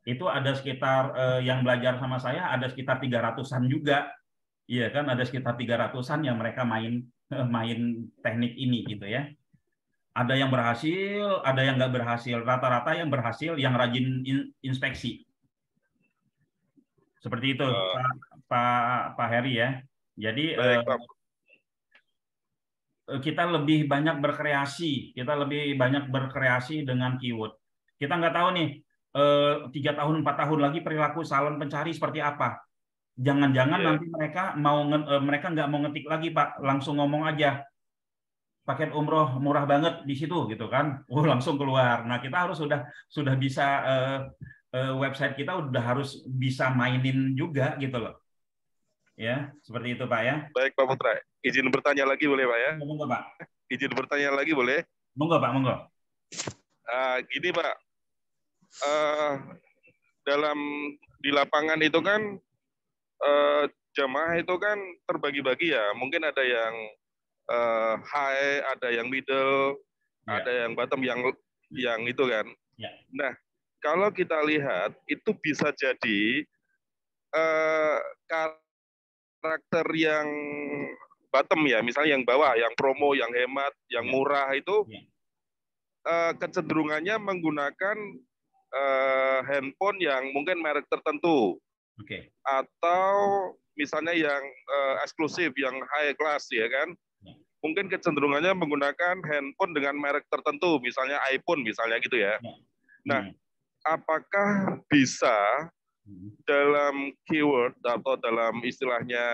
itu ada sekitar yang belajar sama saya ada sekitar 300-an juga. Iya kan, ada sekitar 300-an yang mereka main teknik ini gitu ya. Ada yang berhasil, ada yang nggak berhasil. Rata-rata yang berhasil yang rajin inspeksi. Seperti itu, Pak Heri ya. Jadi kita lebih banyak berkreasi, dengan keyword. Kita nggak tahu nih 3 tahun 4 tahun lagi perilaku salon pencari seperti apa. Jangan-jangan nanti mereka nggak mau ngetik lagi Pak, langsung ngomong aja paket umroh murah banget di situ gitu kan, langsung keluar. Nah kita harus sudah bisa website kita udah harus bisa mainin juga gitu loh. Ya seperti itu Pak ya. Baik Pak Putra, izin bertanya lagi boleh Pak ya? Monggo Pak. Izin bertanya lagi boleh? Monggo Pak, monggo. Gini Pak, di lapangan itu kan jamaah itu kan terbagi-bagi ya. Mungkin ada yang high, ada yang middle, ada yang bottom, yang itu kan. Ya. Nah, kalau kita lihat itu bisa jadi karakter yang bottom ya, misalnya yang bawah, yang promo, yang hemat, yang murah itu kecenderungannya menggunakan handphone yang mungkin merek tertentu, atau misalnya yang eksklusif, yang high class ya kan. Mungkin kecenderungannya menggunakan handphone dengan merek tertentu, misalnya iPhone misalnya gitu ya. Nah, apakah bisa dalam keyword atau dalam istilahnya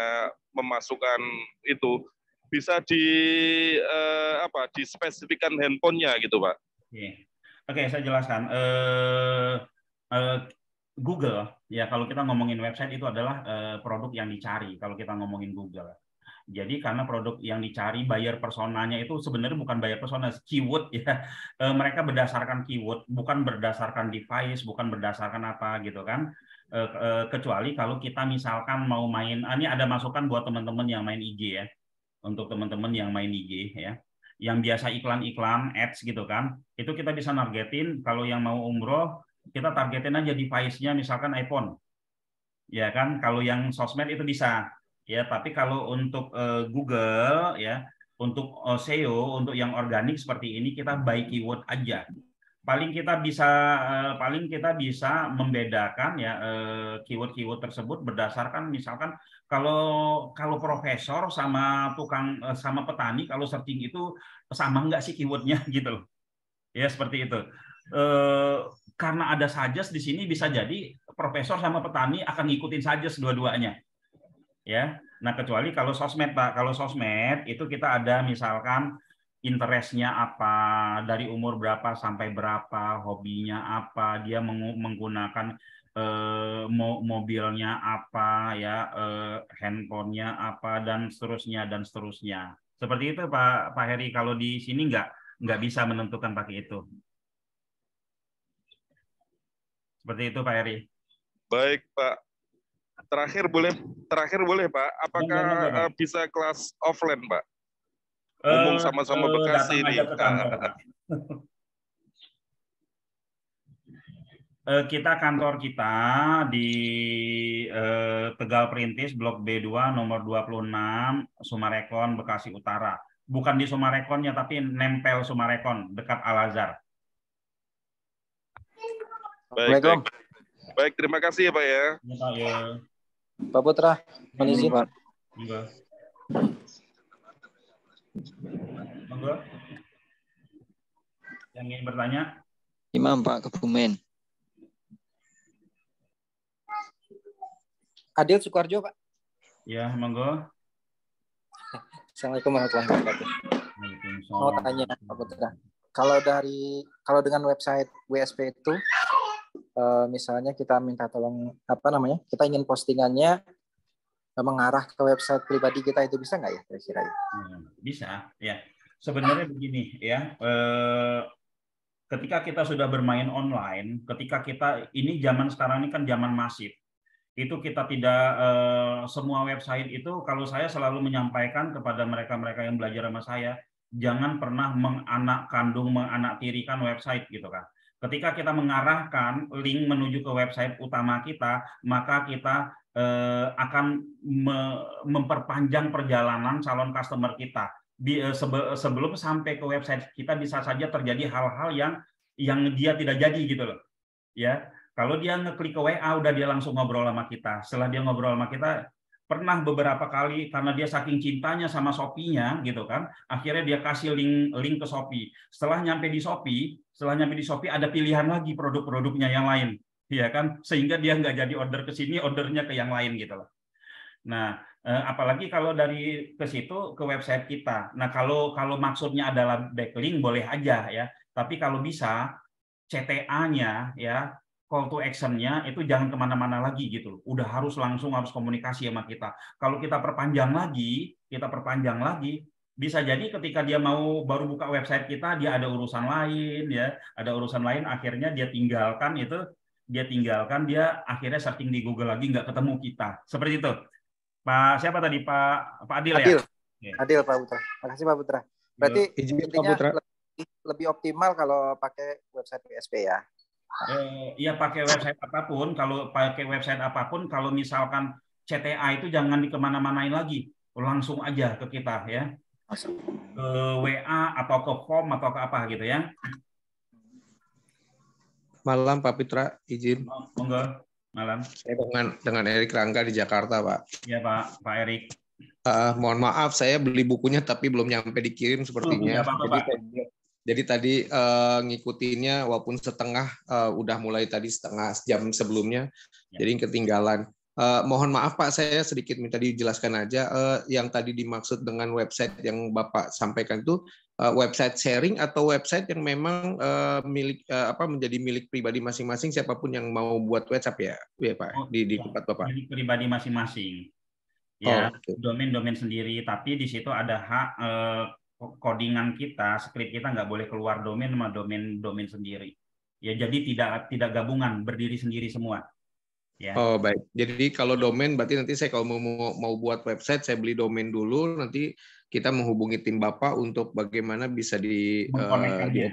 memasukkan itu bisa dispesifikan handphonenya gitu, Pak? Oke, saya jelaskan. Google ya, kalau kita ngomongin website itu adalah produk yang dicari kalau kita ngomongin Google. Jadi karena produk yang dicari buyer personanya itu sebenarnya bukan buyer persona, keyword ya. Mereka berdasarkan keyword, bukan berdasarkan device, bukan berdasarkan apa gitu kan. Kecuali kalau kita misalkan mau main, ini ada masukan buat teman-teman yang main IG ya. Untuk teman-teman yang main IG ya. Yang biasa iklan-iklan ads gitu kan. Itu kita bisa nargetin kalau yang mau umroh, kita targetin aja device-nya misalkan iPhone. Ya kan, kalau yang sosmed itu bisa. Ya, tapi kalau untuk Google ya, untuk SEO, untuk yang organik seperti ini kita by keyword aja. Paling kita bisa membedakan ya keyword-keyword tersebut berdasarkan misalkan kalau profesor sama tukang sama petani kalau searching itu sama nggak sih keywordnya gitu loh. Ya seperti itu. Karena ada suggest di sini bisa jadi profesor sama petani akan ngikutin suggest dua-duanya. Ya, nah kecuali kalau sosmed Pak, kalau sosmed itu kita ada misalkan interestnya apa, dari umur berapa sampai berapa, hobinya apa, dia menggunakan mobilnya apa, ya handphonenya apa dan seterusnya. Seperti itu Pak Heri. Kalau di sini nggak bisa menentukan pakai itu. Seperti itu Pak Heri. Baik Pak. Terakhir boleh Pak, apakah bisa kelas offline Pak? Ngomong sama-sama Bekasi ini. Kita kantor kita di Tegal Perintis, Blok B2, nomor 26, Sumarekon, Bekasi Utara. Bukan di Sumarekonnya, tapi nempel Sumarekon, dekat Al-Azhar. Baik, terima kasih ya Pak ya. Pak Putra, izin Pak. Monggo. Yang ingin bertanya? Imam Pak Kebumen. Adil Sukarjo Pak. Ya, monggo. Assalamualaikum warahmatullahi wabarakatuh. Mau tanya Pak Putra, kalau dengan website WSP itu, misalnya kita minta tolong kita ingin postingannya mengarah ke website pribadi kita, itu bisa nggak ya kira-kira? Bisa ya. Sebenarnya begini ya. Ketika kita sudah bermain online, ketika kita ini zaman sekarang ini kan zaman masif. Itu kita tidak semua website itu, kalau saya selalu menyampaikan kepada mereka-mereka yang belajar sama saya, jangan pernah menanaktirikan website gitu kan. Ketika kita mengarahkan link menuju ke website utama kita, maka kita akan memperpanjang perjalanan calon customer kita. Sebelum sampai ke website kita bisa saja terjadi hal-hal yang dia tidak jadi gitu loh. Ya. Kalau dia ngeklik ke WA, udah dia langsung ngobrol sama kita. Setelah dia ngobrol sama kita, pernah beberapa kali karena dia saking cintanya sama Shopee-nya gitu kan, akhirnya dia kasih link ke Shopee. Setelah nyampe di Shopee ada pilihan lagi produk-produknya yang lain, ya kan? Sehingga dia nggak jadi order ke sini, ordernya ke yang lain gitu loh. Nah, apalagi kalau dari ke situ ke website kita. Nah, kalau maksudnya adalah backlink boleh aja ya. Tapi kalau bisa CTA-nya ya, call to action-nya itu jangan kemana-mana lagi gitu. Udah harus komunikasi sama kita. Kalau kita perpanjang lagi, bisa jadi ketika dia mau baru buka website kita, dia ada urusan lain ya, akhirnya dia tinggalkan, dia akhirnya searching di Google lagi, nggak ketemu kita. Seperti itu. Pak siapa tadi? Pak Adil ya? Adil Pak Putra. Makasih Pak Putra. Berarti intinya lebih optimal kalau pakai website WSP ya. Ya pakai website apapun. Kalau pakai website apapun, kalau misalkan CTA itu jangan dikemana-manain lagi, langsung aja ke kita ya, ke WA atau ke form atau ke apa gitu ya. Malam Pak Putra, izin. Monggo, malam. Saya dengan Erik Rangga di Jakarta, Pak. Ya Pak Erik. Mohon maaf, saya beli bukunya tapi belum nyampe dikirim sepertinya. Jadi tadi ngikutinnya walaupun setengah, udah mulai tadi setengah jam sebelumnya, jadi ketinggalan. Mohon maaf Pak, saya sedikit minta dijelaskan aja yang tadi dimaksud dengan website yang Bapak sampaikan itu website sharing atau website yang memang menjadi milik pribadi masing-masing siapapun yang mau buat WhatsApp ya Pak di tempat Bapak. Milik pribadi masing-masing. Ya, domain-domain sendiri, tapi di situ ada hak codingan kita, script kita nggak boleh keluar domain sama domain sendiri. Ya, jadi tidak gabungan, berdiri sendiri semua. Ya. Oh baik. Jadi kalau domain berarti nanti saya kalau mau buat website saya beli domain dulu, nanti kita menghubungi tim Bapak untuk bagaimana bisa di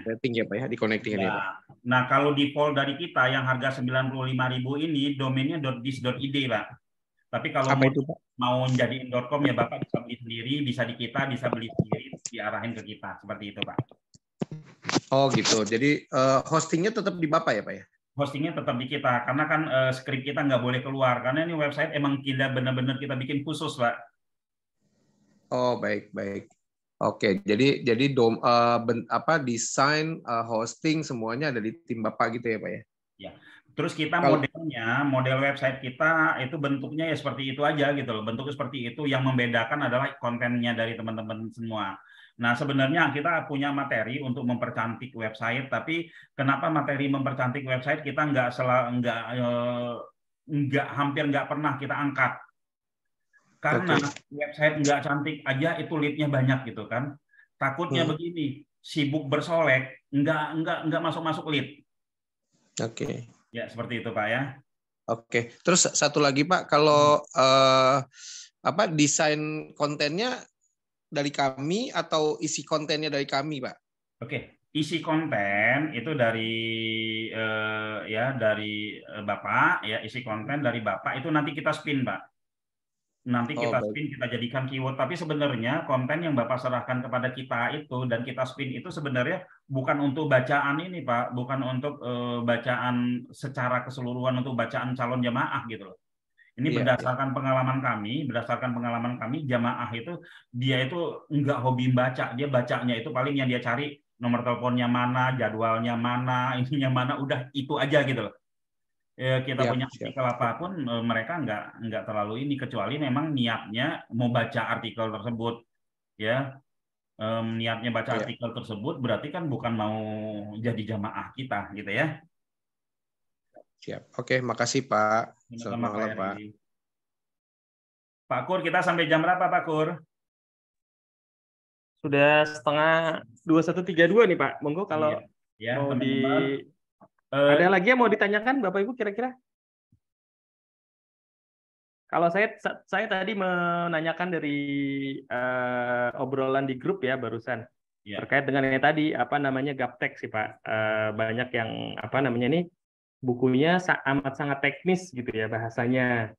setting ya Pak ya, di connecting ya. Pak. Nah, kalau default dari kita yang harga 95.000 ini domainnya .dis.id, Pak. Tapi kalau mau jadiin .com ya Bapak bisa beli sendiri, bisa di kita, bisa beli sendiri, diarahin ke kita. Seperti itu, Pak. Oh gitu. Jadi hostingnya tetap di Bapak ya Pak ya? Hostingnya tetap di kita, karena kan script kita nggak boleh keluar, karena ini website emang tidak benar-benar kita bikin khusus, Pak. Oh baik. Oke, jadi desain, hosting semuanya ada di tim Bapak gitu ya Pak ya? Ya. Terus kita model website kita itu bentuknya ya seperti itu aja gitu loh, bentuknya seperti itu. Yang membedakan adalah kontennya dari teman-teman semua. Nah, sebenarnya kita punya materi untuk mempercantik website, tapi kenapa materi mempercantik website kita hampir nggak pernah kita angkat? Karena website nggak cantik aja itu lead-nya banyak gitu kan. Takutnya begini, sibuk bersolek, nggak masuk lead. Oke. Ya, seperti itu Pak ya. Oke. Terus satu lagi Pak, kalau desain kontennya dari kami atau isi kontennya dari kami, Pak? Oke, isi konten itu dari Bapak ya, isi konten dari Bapak itu nanti kita spin, Pak. Nanti kita spin, kita jadikan keyword. Tapi sebenarnya konten yang Bapak serahkan kepada kita itu dan kita spin itu sebenarnya bukan untuk bacaan ini, Pak, bukan untuk bacaan secara keseluruhan untuk bacaan calon jamaah gitu loh. Ini berdasarkan pengalaman kami, jamaah itu dia itu nggak hobi baca, dia bacanya itu paling yang dia cari nomor teleponnya mana, jadwalnya mana, ininya mana, udah itu aja gitu loh. Kita punya artikel apapun, mereka nggak terlalu ini, kecuali memang niatnya mau baca artikel tersebut, ya. Niatnya baca artikel tersebut berarti kan bukan mau jadi jamaah kita, gitu ya. Siap. Oke, makasih Pak. Selamat malam Pak. Pak Kur, kita sampai jam berapa Pak Kur? Sudah setengah 21.32 nih Pak. Monggo kalau mau ada lagi yang mau ditanyakan Bapak Ibu kira-kira? Kalau saya tadi menanyakan dari obrolan di grup ya barusan terkait dengan yang tadi gaptek sih Pak. Banyak yang nih bukunya amat sangat teknis gitu ya bahasanya.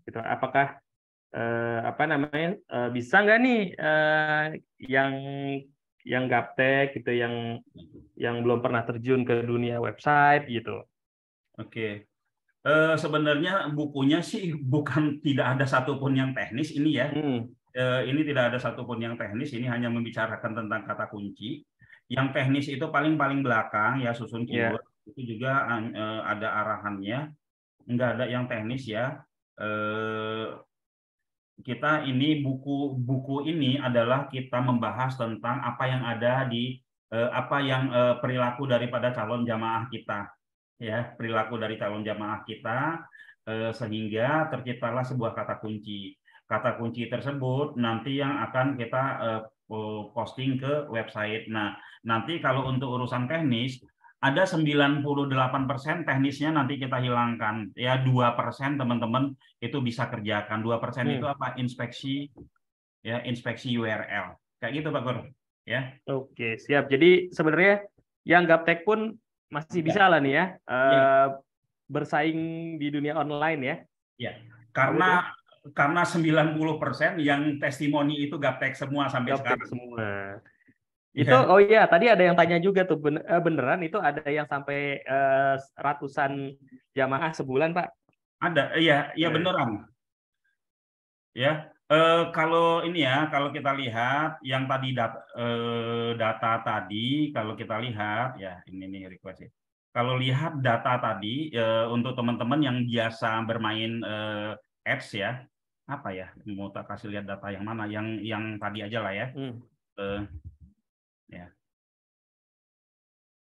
Gitu. Apakah bisa nggak nih yang gaptek gitu yang belum pernah terjun ke dunia website gitu? Oke. Sebenarnya bukunya sih bukan tidak ada satupun yang teknis ini ya. Ini tidak ada satupun yang teknis, ini hanya membicarakan tentang kata kunci. Yang teknis itu paling belakang ya, susun keyword. Itu juga ada arahannya, nggak ada yang teknis ya. Kita ini buku ini adalah kita membahas tentang apa yang ada di perilaku daripada calon jamaah kita, ya, perilaku dari calon jamaah kita, sehingga terciptalah sebuah kata kunci. Kata kunci tersebut nanti yang akan kita posting ke website. Nah, nanti kalau untuk urusan teknis ada 98% teknisnya nanti kita hilangkan. Ya 2% teman-teman itu bisa kerjakan. 2% itu apa? Inspeksi URL. Kayak gitu Pak Kur. Ya. Oke, siap. Jadi sebenarnya yang gaptek pun masih bisa lah nih ya, bersaing di dunia online ya. Ya, karena 90% yang testimoni itu gaptek semua sampai Gaptek sekarang. semua. Itu oh iya tadi ada yang tanya juga tuh beneran itu ada yang sampai ratusan jamaah sebulan Pak? Ada, iya beneran. Ya, kalau ini ya, kalau kita lihat yang tadi data tadi, kalau kita lihat ya ini nih request ya. Kalau lihat data tadi untuk teman-teman yang biasa bermain ads ya, apa ya? Mau tak kasih lihat data yang mana? Yang tadi aja lah ya. Ya.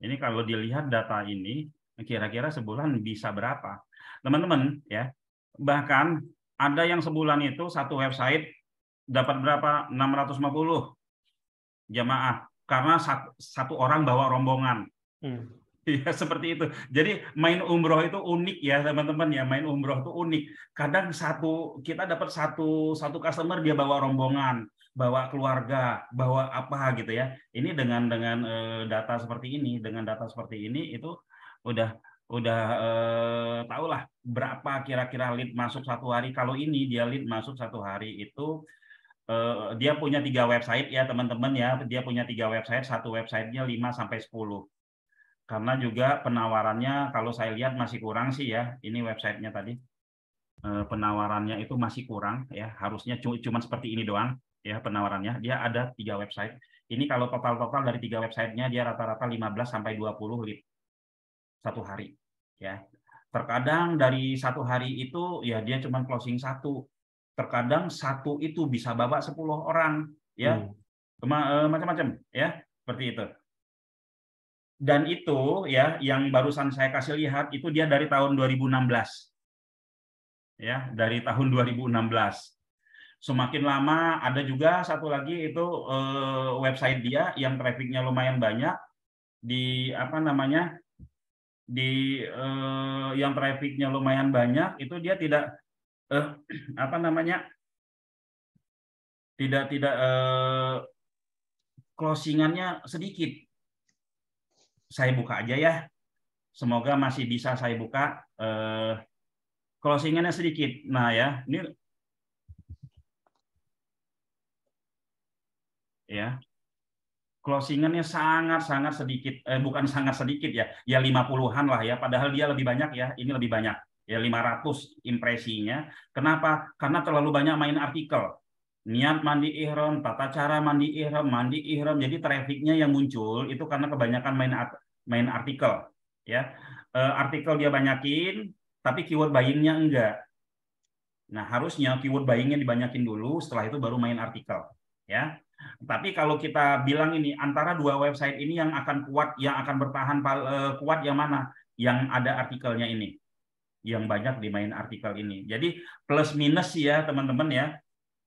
Ini kalau dilihat data ini, kira-kira sebulan bisa berapa? Teman-teman ya, bahkan ada yang sebulan itu satu website dapat berapa? 650 jamaah karena satu orang bawa rombongan. Ya seperti itu. Jadi main umroh itu unik ya teman-teman ya. Main umroh itu unik. Kadang kita dapat satu customer dia bawa rombongan, bawa keluarga, bawa apa gitu ya. Ini dengan data seperti ini, itu udah tahulah berapa kira-kira lead masuk satu hari. Kalau ini dia lead masuk satu hari itu dia punya 3 website ya teman-teman ya. Dia punya 3 website, satu websitenya 5-10. Karena juga penawarannya kalau saya lihat masih kurang sih ya. Ini websitenya tadi. Penawarannya itu masih kurang ya. Harusnya cuma seperti ini doang ya penawarannya. Dia ada 3 website. Ini kalau total dari 3 websitenya dia rata-rata 15-20 lead satu hari ya. Terkadang dari satu hari itu ya dia cuma closing 1. Terkadang 1 itu bisa bawa 10 orang ya. Macam-macam ya, seperti itu. Dan itu ya yang barusan saya kasih lihat itu dia dari tahun 2016. Ya, dari tahun 2016. Semakin lama ada juga satu lagi itu website dia yang trafficnya lumayan banyak di apa namanya? Yang trafficnya lumayan banyak itu dia tidak apa namanya? Tidak closingannya sedikit. Saya buka aja ya. Semoga masih bisa saya buka. Closingannya sedikit. Nah ya, ini ya. Closingannya sangat sedikit. Bukan sangat sedikit ya. Ya 50-an lah ya. Padahal dia lebih banyak ya. Ini lebih banyak. Ya 500 impresinya. Kenapa? Karena terlalu banyak main artikel. Niat mandi ihram, tata cara mandi ihram. Jadi trafficnya yang muncul itu karena kebanyakan main artikel. Ya, artikel dia banyakin, tapi keyword buying-nya enggak. Nah, harusnya keyword buying-nya dibanyakin dulu, setelah itu baru main artikel. Ya, tapi kalau kita bilang ini antara 2 website ini yang akan kuat, yang akan bertahan kuat yang mana? Yang ada artikelnya ini, yang banyak di main artikel ini. Jadi plus minus ya teman-teman ya.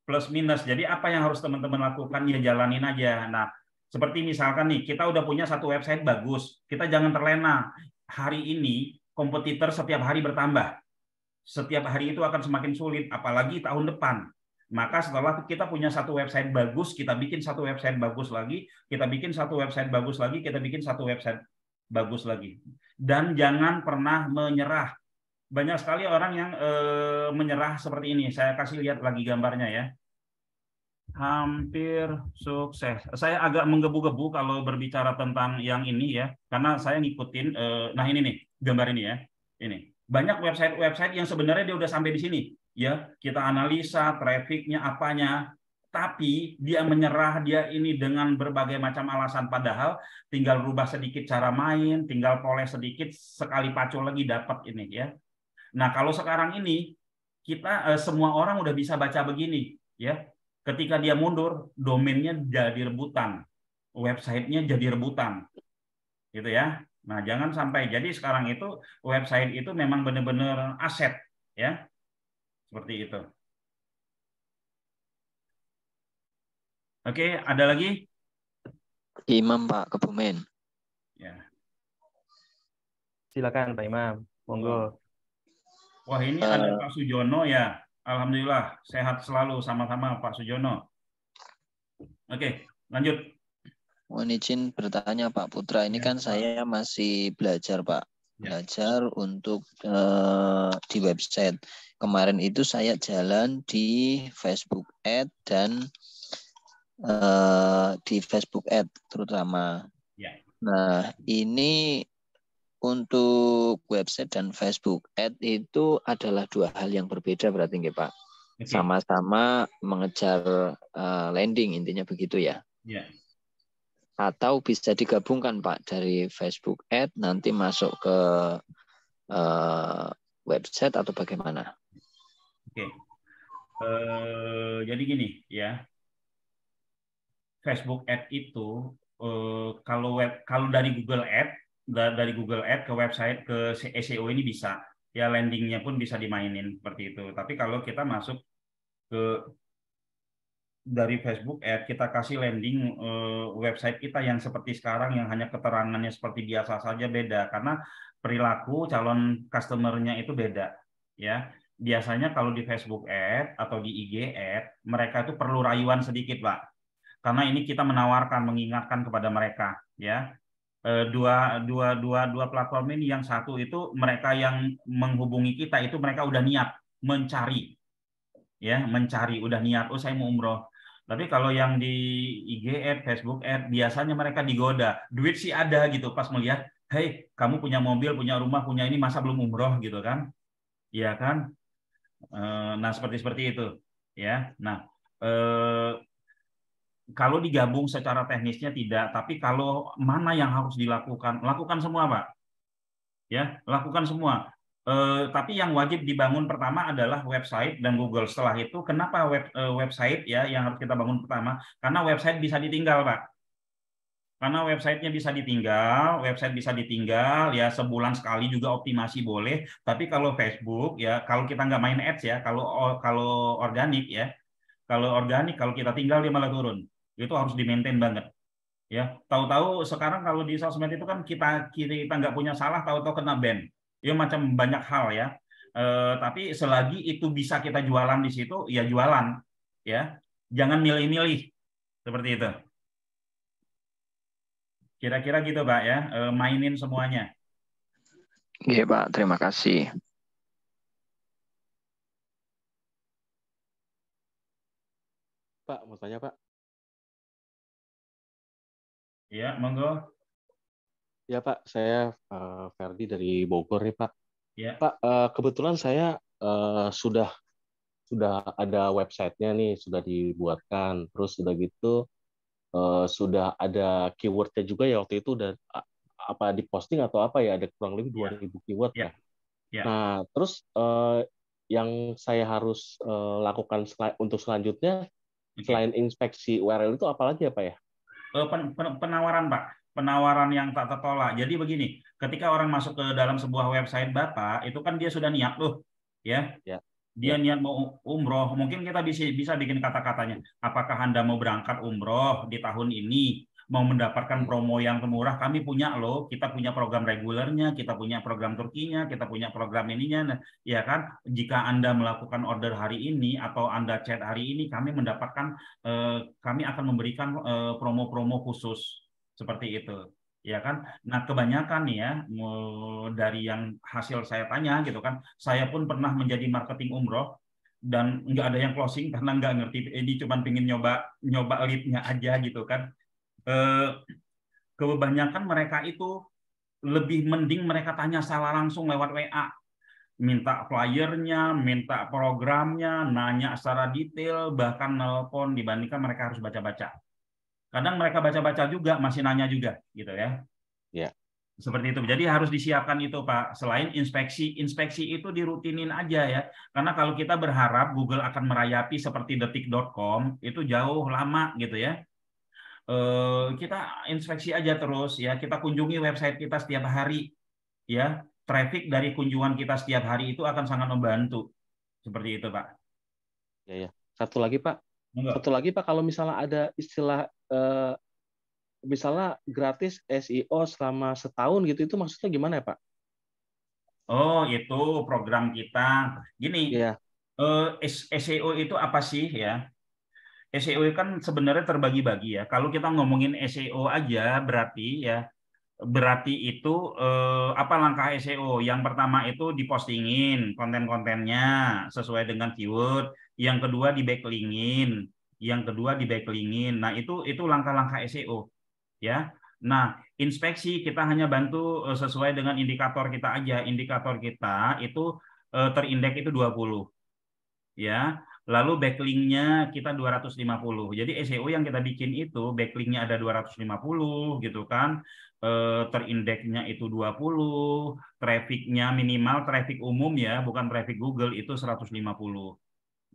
Plus minus. Jadi apa yang harus teman-teman lakukan ya jalanin aja. Nah, seperti misalkan nih, kita udah punya satu website bagus. Kita jangan terlena. Hari ini kompetitor setiap hari bertambah. Setiap hari itu akan semakin sulit, apalagi tahun depan. Maka setelah kita punya satu website bagus, kita bikin satu website bagus lagi, kita bikin satu website bagus lagi, kita bikin satu website bagus lagi. Dan jangan pernah menyerah. Banyak sekali orang yang menyerah seperti ini. Saya kasih lihat lagi gambarnya ya. Hampir sukses. Saya agak menggebu-gebu kalau berbicara tentang yang ini ya, karena saya ngikutin. Nah ini nih gambar ini ya. Ini banyak website-website yang sebenarnya dia udah sampai di sini. Ya, kita analisa trafficnya apanya. Tapi dia menyerah, dia ini dengan berbagai macam alasan. Padahal tinggal rubah sedikit cara main, tinggal poles sedikit, sekali pacul lagi dapat ini ya. Nah, kalau sekarang ini kita semua orang udah bisa baca begini, ya. Ketika dia mundur, domainnya jadi rebutan, websitenya jadi rebutan, gitu ya. Nah, jangan sampai. Jadi sekarang itu website itu memang benar-benar aset, ya, seperti itu. Oke, ada lagi? Imam Pak Kebumen. Ya. Silakan Pak Imam, monggo. Wah ini ada Pak Sujono ya. Alhamdulillah sehat selalu sama-sama Pak Sujono. Oke, lanjut. Mohon izin bertanya Pak Putra, ini kan saya masih belajar Pak, belajar untuk di website. Kemarin itu saya jalan di Facebook Ad dan di Facebook Ad terutama. Nah, ini untuk website dan Facebook Ad itu adalah dua hal yang berbeda berarti nggak Pak? Sama-sama mengejar landing, intinya begitu ya? Atau bisa digabungkan Pak, dari Facebook Ad nanti masuk ke website atau bagaimana? Oke. Jadi gini ya, Facebook Ad itu kalau dari Google Ad ke website ke SEO ini bisa ya, landingnya pun bisa dimainin seperti itu. Tapi kalau kita masuk ke dari Facebook Ad, kita kasih landing website kita yang seperti sekarang, yang hanya keterangannya seperti biasa saja, beda karena perilaku calon customer-nya itu beda ya. Biasanya kalau di Facebook Ad atau di IG Ad, mereka itu perlu rayuan sedikit Pak, karena ini kita menawarkan, mengingatkan kepada mereka ya. Dua platform ini, yang satu itu mereka yang menghubungi kita itu mereka udah niat mencari ya, mencari, udah niat, oh saya mau umroh. Tapi kalau yang di IG Ad, Facebook Ad, biasanya mereka digoda, duit sih ada gitu, pas melihat, hey kamu punya mobil, punya rumah, punya ini, masa belum umroh gitu kan, iya kan. Nah seperti itu ya. Nah kalau digabung secara teknisnya tidak, tapi kalau mana yang harus dilakukan, lakukan semua Pak ya, lakukan semua. Tapi yang wajib dibangun pertama adalah website dan Google. Setelah itu, kenapa website ya yang harus kita bangun pertama? Karena website bisa ditinggal, Pak. Karena websitenya bisa ditinggal ya, sebulan sekali juga optimasi boleh. Tapi kalau Facebook ya, kalau kita nggak main ads ya, kalau organik ya, kalau kita tinggal dia malah turun. Itu harus di-maintain banget. Ya, tahu-tahu sekarang kalau di sosmed itu kan kita nggak punya salah, tahu-tahu kena ban. Ya macam banyak hal ya. Tapi selagi itu bisa kita jualan di situ, ya jualan. Ya, jangan milih-milih seperti itu. Kira-kira gitu Pak ya, mainin semuanya. Iya Pak, terima kasih. Pak, mau tanya Pak. Ya, monggo. Ya Pak, saya Ferdi dari Bogor nih Pak. Ya. Pak, kebetulan saya sudah ada websitenya nih, sudah dibuatkan, terus sudah gitu sudah ada keywordnya juga ya, waktu itu udah apa diposting atau apa ya, ada kurang lebih 2.000 keyword ya. Nah terus yang saya harus lakukan untuk selanjutnya selain inspeksi URL itu apalagi ya Pak ya? Penawaran Pak, penawaran yang tak tertolak. Jadi begini, ketika orang masuk ke dalam sebuah website Bapak, itu kan dia sudah niat loh, ya. Dia niat mau umroh, mungkin kita bisa bikin kata-katanya. Apakah Anda mau berangkat umroh di tahun ini? Mau mendapatkan promo yang termurah? Kami punya loh, kita punya program regulernya, kita punya program Turkinya, kita punya program ininya. Nah, ya kan, jika Anda melakukan order hari ini atau Anda chat hari ini, kami mendapatkan, kami akan memberikan promo-promo khusus seperti itu. Ya kan, nah kebanyakan nih ya, dari yang hasil saya tanya gitu kan, saya pun pernah menjadi marketing umroh dan nggak ada yang closing karena nggak ngerti, ini cuma pingin nyoba lead-nya aja gitu kan. Kebanyakan mereka itu lebih mending mereka tanya salah langsung lewat WA, minta flyernya, minta programnya, nanya secara detail, bahkan nelpon, dibandingkan mereka harus baca-baca. Kadang mereka baca-baca juga, masih nanya juga, gitu ya. Ya. Seperti itu. Jadi harus disiapkan itu, Pak. Selain inspeksi itu dirutinin aja ya. Karena kalau kita berharap Google akan merayapi seperti detik.com, itu jauh lama gitu ya. Kita inspeksi aja terus ya. Kita kunjungi website kita setiap hari ya. Traffic dari kunjungan kita setiap hari itu akan sangat membantu. Seperti itu, Pak. Ya. Satu lagi, Pak. Kalau misalnya ada istilah misalnya gratis SEO selama setahun gitu, itu maksudnya gimana ya Pak? Oh, itu program kita. Gini, SEO itu apa sih ya? SEO kan sebenarnya terbagi-bagi ya. Kalau kita ngomongin SEO aja berarti itu apa langkah SEO? Yang pertama itu dipostingin konten-kontennya sesuai dengan keyword. Yang kedua di backlingin. Yang kedua di backlingin. Nah itu langkah-langkah SEO ya. Nah inspeksi kita hanya bantu sesuai dengan indikator kita aja. Indikator kita itu terindeks itu 20 ya. Lalu backlinknya kita 250. Jadi SEO yang kita bikin itu backlinknya ada 250 gitu kan. Terindeksnya itu 20, trafficnya minimal traffic umum ya, bukan traffic Google itu 150.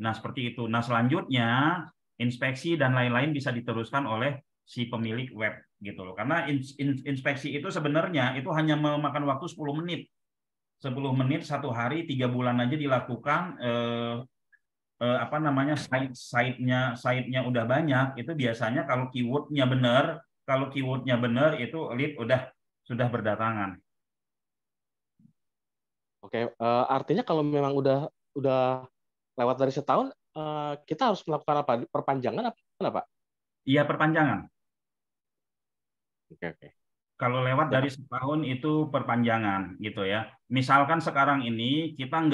Nah, seperti itu. Nah, selanjutnya inspeksi dan lain-lain bisa diteruskan oleh si pemilik web gitu loh. Karena inspeksi itu sebenarnya itu hanya memakan waktu 10 menit. 10 menit 1 hari 3 bulan aja dilakukan apa namanya site-nya udah banyak, itu biasanya kalau keywordnya benar itu lead sudah berdatangan. Oke, artinya kalau memang udah lewat dari setahun, kita harus melakukan apa? Perpanjangan apa, Pak? Iya, perpanjangan. Oke. Kalau lewat dari setahun itu perpanjangan gitu ya. Misalkan sekarang ini kita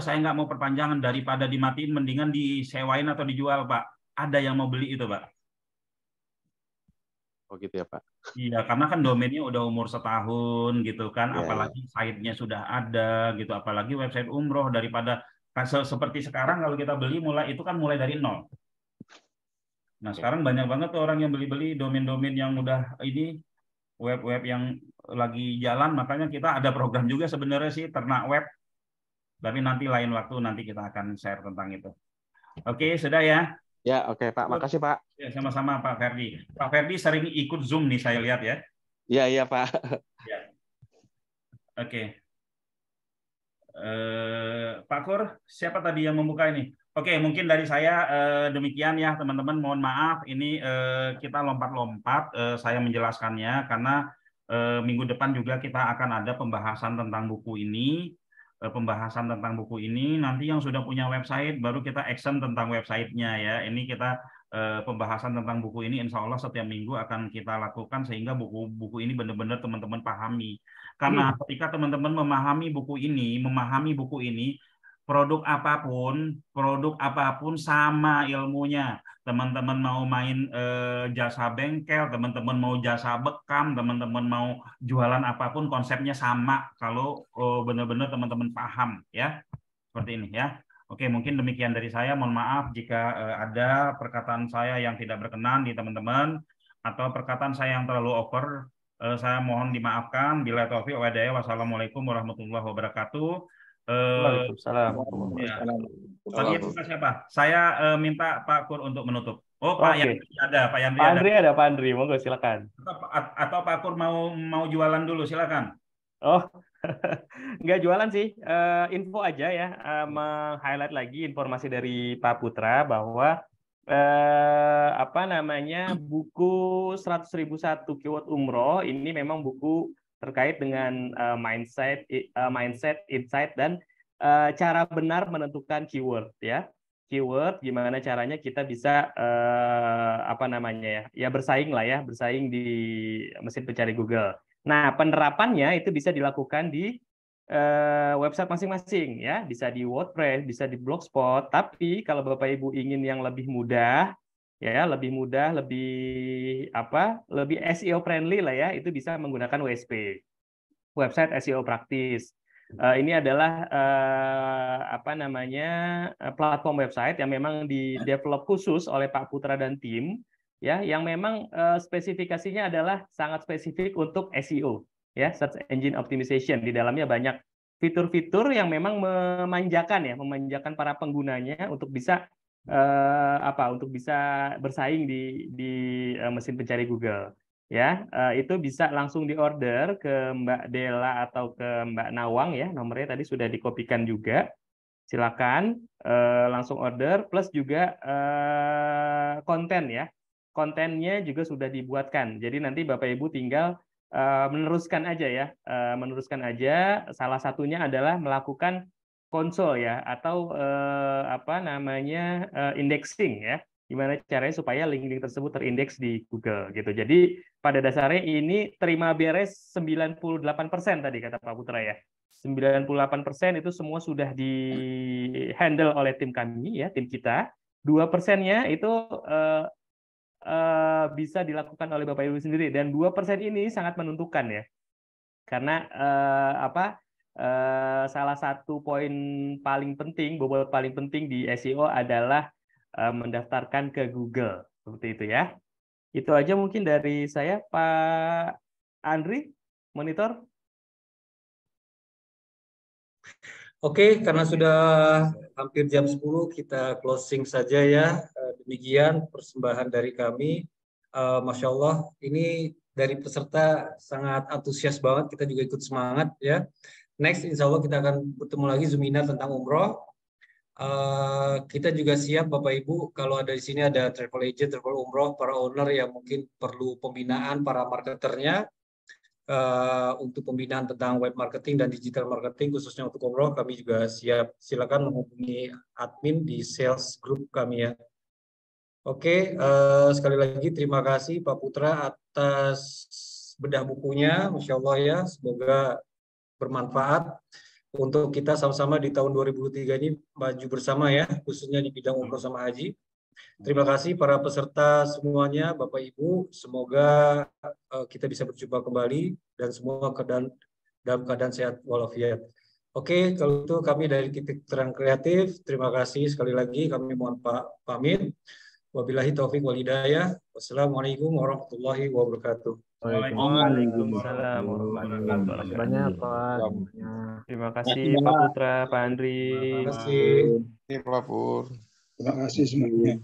saya nggak mau perpanjangan, daripada dimatiin mendingan disewain atau dijual, Pak. Ada yang mau beli itu, Pak. Oh gitu ya, Pak. Iya, karena kan domainnya udah umur setahun gitu kan, apalagi site-nya sudah ada gitu, apalagi website umroh, daripada seperti sekarang kalau kita beli mulai dari nol. Nah, sekarang banyak banget tuh orang yang beli-beli domain-domain yang udah ini web-web yang lagi jalan, makanya kita ada program juga sebenarnya sih ternak web. Tapi nanti lain waktu nanti kita akan share tentang itu. Oke, sudah ya? Ya, oke Pak. Makasih Pak. Ya, sama-sama Pak Ferdi. Pak Ferdi sering ikut Zoom nih saya lihat ya. Iya Pak. Ya. Oke. Pak Kur, siapa tadi yang membuka ini? Oke, mungkin dari saya demikian ya teman-teman. Mohon maaf, ini kita lompat-lompat saya menjelaskannya karena minggu depan juga kita akan ada pembahasan tentang buku ini. Nanti yang sudah punya website baru kita action tentang websitenya ya. Ini kita pembahasan tentang buku ini insya Allah setiap minggu akan kita lakukan sehingga buku ini benar-benar teman-teman pahami. Karena ketika teman-teman memahami buku ini, produk apapun sama ilmunya. Teman-teman mau main jasa bengkel, teman-teman mau jasa bekam, teman-teman mau jualan apapun, konsepnya sama kalau benar-benar teman-teman paham ya. Seperti ini ya. Oke, mungkin demikian dari saya. Mohon maaf jika ada perkataan saya yang tidak berkenan di teman-teman atau perkataan saya yang terlalu over. Saya mohon dimaafkan. Bila taufiq wa hidayah. Wassalamualaikum warahmatullahi wabarakatuh. Waalaikumsalam. Ya. Tadi itu siapa? Saya minta Pak Kur untuk menutup. Oh, Pak Yandri ada. Pak Yandri ada. Pak Andri, monggo silakan. Atau Pak Kur mau jualan dulu, silakan. Oh, nggak jualan sih. Info aja ya, meng-highlight lagi informasi dari Pak Putra bahwa buku 100.001 keyword umroh ini memang buku terkait dengan mindset, insight dan cara benar menentukan keyword ya. Keyword gimana caranya kita bisa bersaing di mesin pencari Google. Nah, penerapannya itu bisa dilakukan di website masing-masing ya, bisa di WordPress, bisa di Blogspot. Tapi kalau Bapak Ibu ingin yang lebih mudah, lebih SEO friendly lah ya, itu bisa menggunakan WSP, website SEO praktis. Ini adalah platform website yang memang di-develop khusus oleh Pak Putra dan tim ya, yang memang spesifikasinya adalah sangat spesifik untuk SEO ya, search engine optimization. Di dalamnya banyak fitur-fitur yang memang memanjakan para penggunanya untuk bisa bersaing di mesin pencari Google ya. Itu bisa langsung diorder ke Mbak Dela atau ke Mbak Nawang ya, nomornya tadi sudah dikopikan juga. Silakan langsung order, plus juga konten ya. Kontennya juga sudah dibuatkan. Jadi nanti Bapak Ibu tinggal meneruskan aja. Salah satunya adalah melakukan konsol ya, atau indexing ya. Gimana caranya supaya link-link tersebut terindeks di Google gitu. Jadi pada dasarnya ini terima beres 98% tadi kata Pak Putra ya. 98% itu semua sudah di-handle oleh tim kami ya, tim kita. 2%-nya itu bisa dilakukan oleh Bapak Ibu sendiri, dan 2% ini sangat menentukan ya. Karena salah satu poin paling penting, bobot paling penting di SEO adalah mendaftarkan ke Google, seperti itu ya. Itu aja mungkin dari saya, Pak Andri, monitor. Oke, karena sudah hampir jam 10, kita closing saja ya. Demikian persembahan dari kami. Masya Allah, ini dari peserta sangat antusias banget, kita juga ikut semangat ya. Next, insya Allah kita akan bertemu lagi Zoominar tentang umroh. Kita juga siap Bapak Ibu kalau ada di sini ada travel agent, travel umroh, para owner yang mungkin perlu pembinaan, para marketernya untuk pembinaan tentang web marketing dan digital marketing khususnya untuk umroh, kami juga siap. Silakan menghubungi admin di sales group kami ya. Oke, sekali lagi terima kasih Pak Putra atas bedah bukunya, Masya Allah ya, semoga bermanfaat untuk kita sama-sama di tahun 2023 ini maju bersama ya, khususnya di bidang umroh sama haji. Terima kasih para peserta semuanya, Bapak Ibu. Semoga kita bisa berjumpa kembali dan semua dalam keadaan sehat walafiat. Oke, kalau itu kami dari Titik Terang Kreatif. Terima kasih sekali lagi. Kami mohon pamit. Wabillahi taufik wal hidayah. Wassalamualaikum warahmatullahi wabarakatuh. Waalaikumsalam warahmatullahi wabarakatuh. Terima kasih Pak Putra, Pak Andri. Terima kasih Pak Pur. Terima kasih semuanya.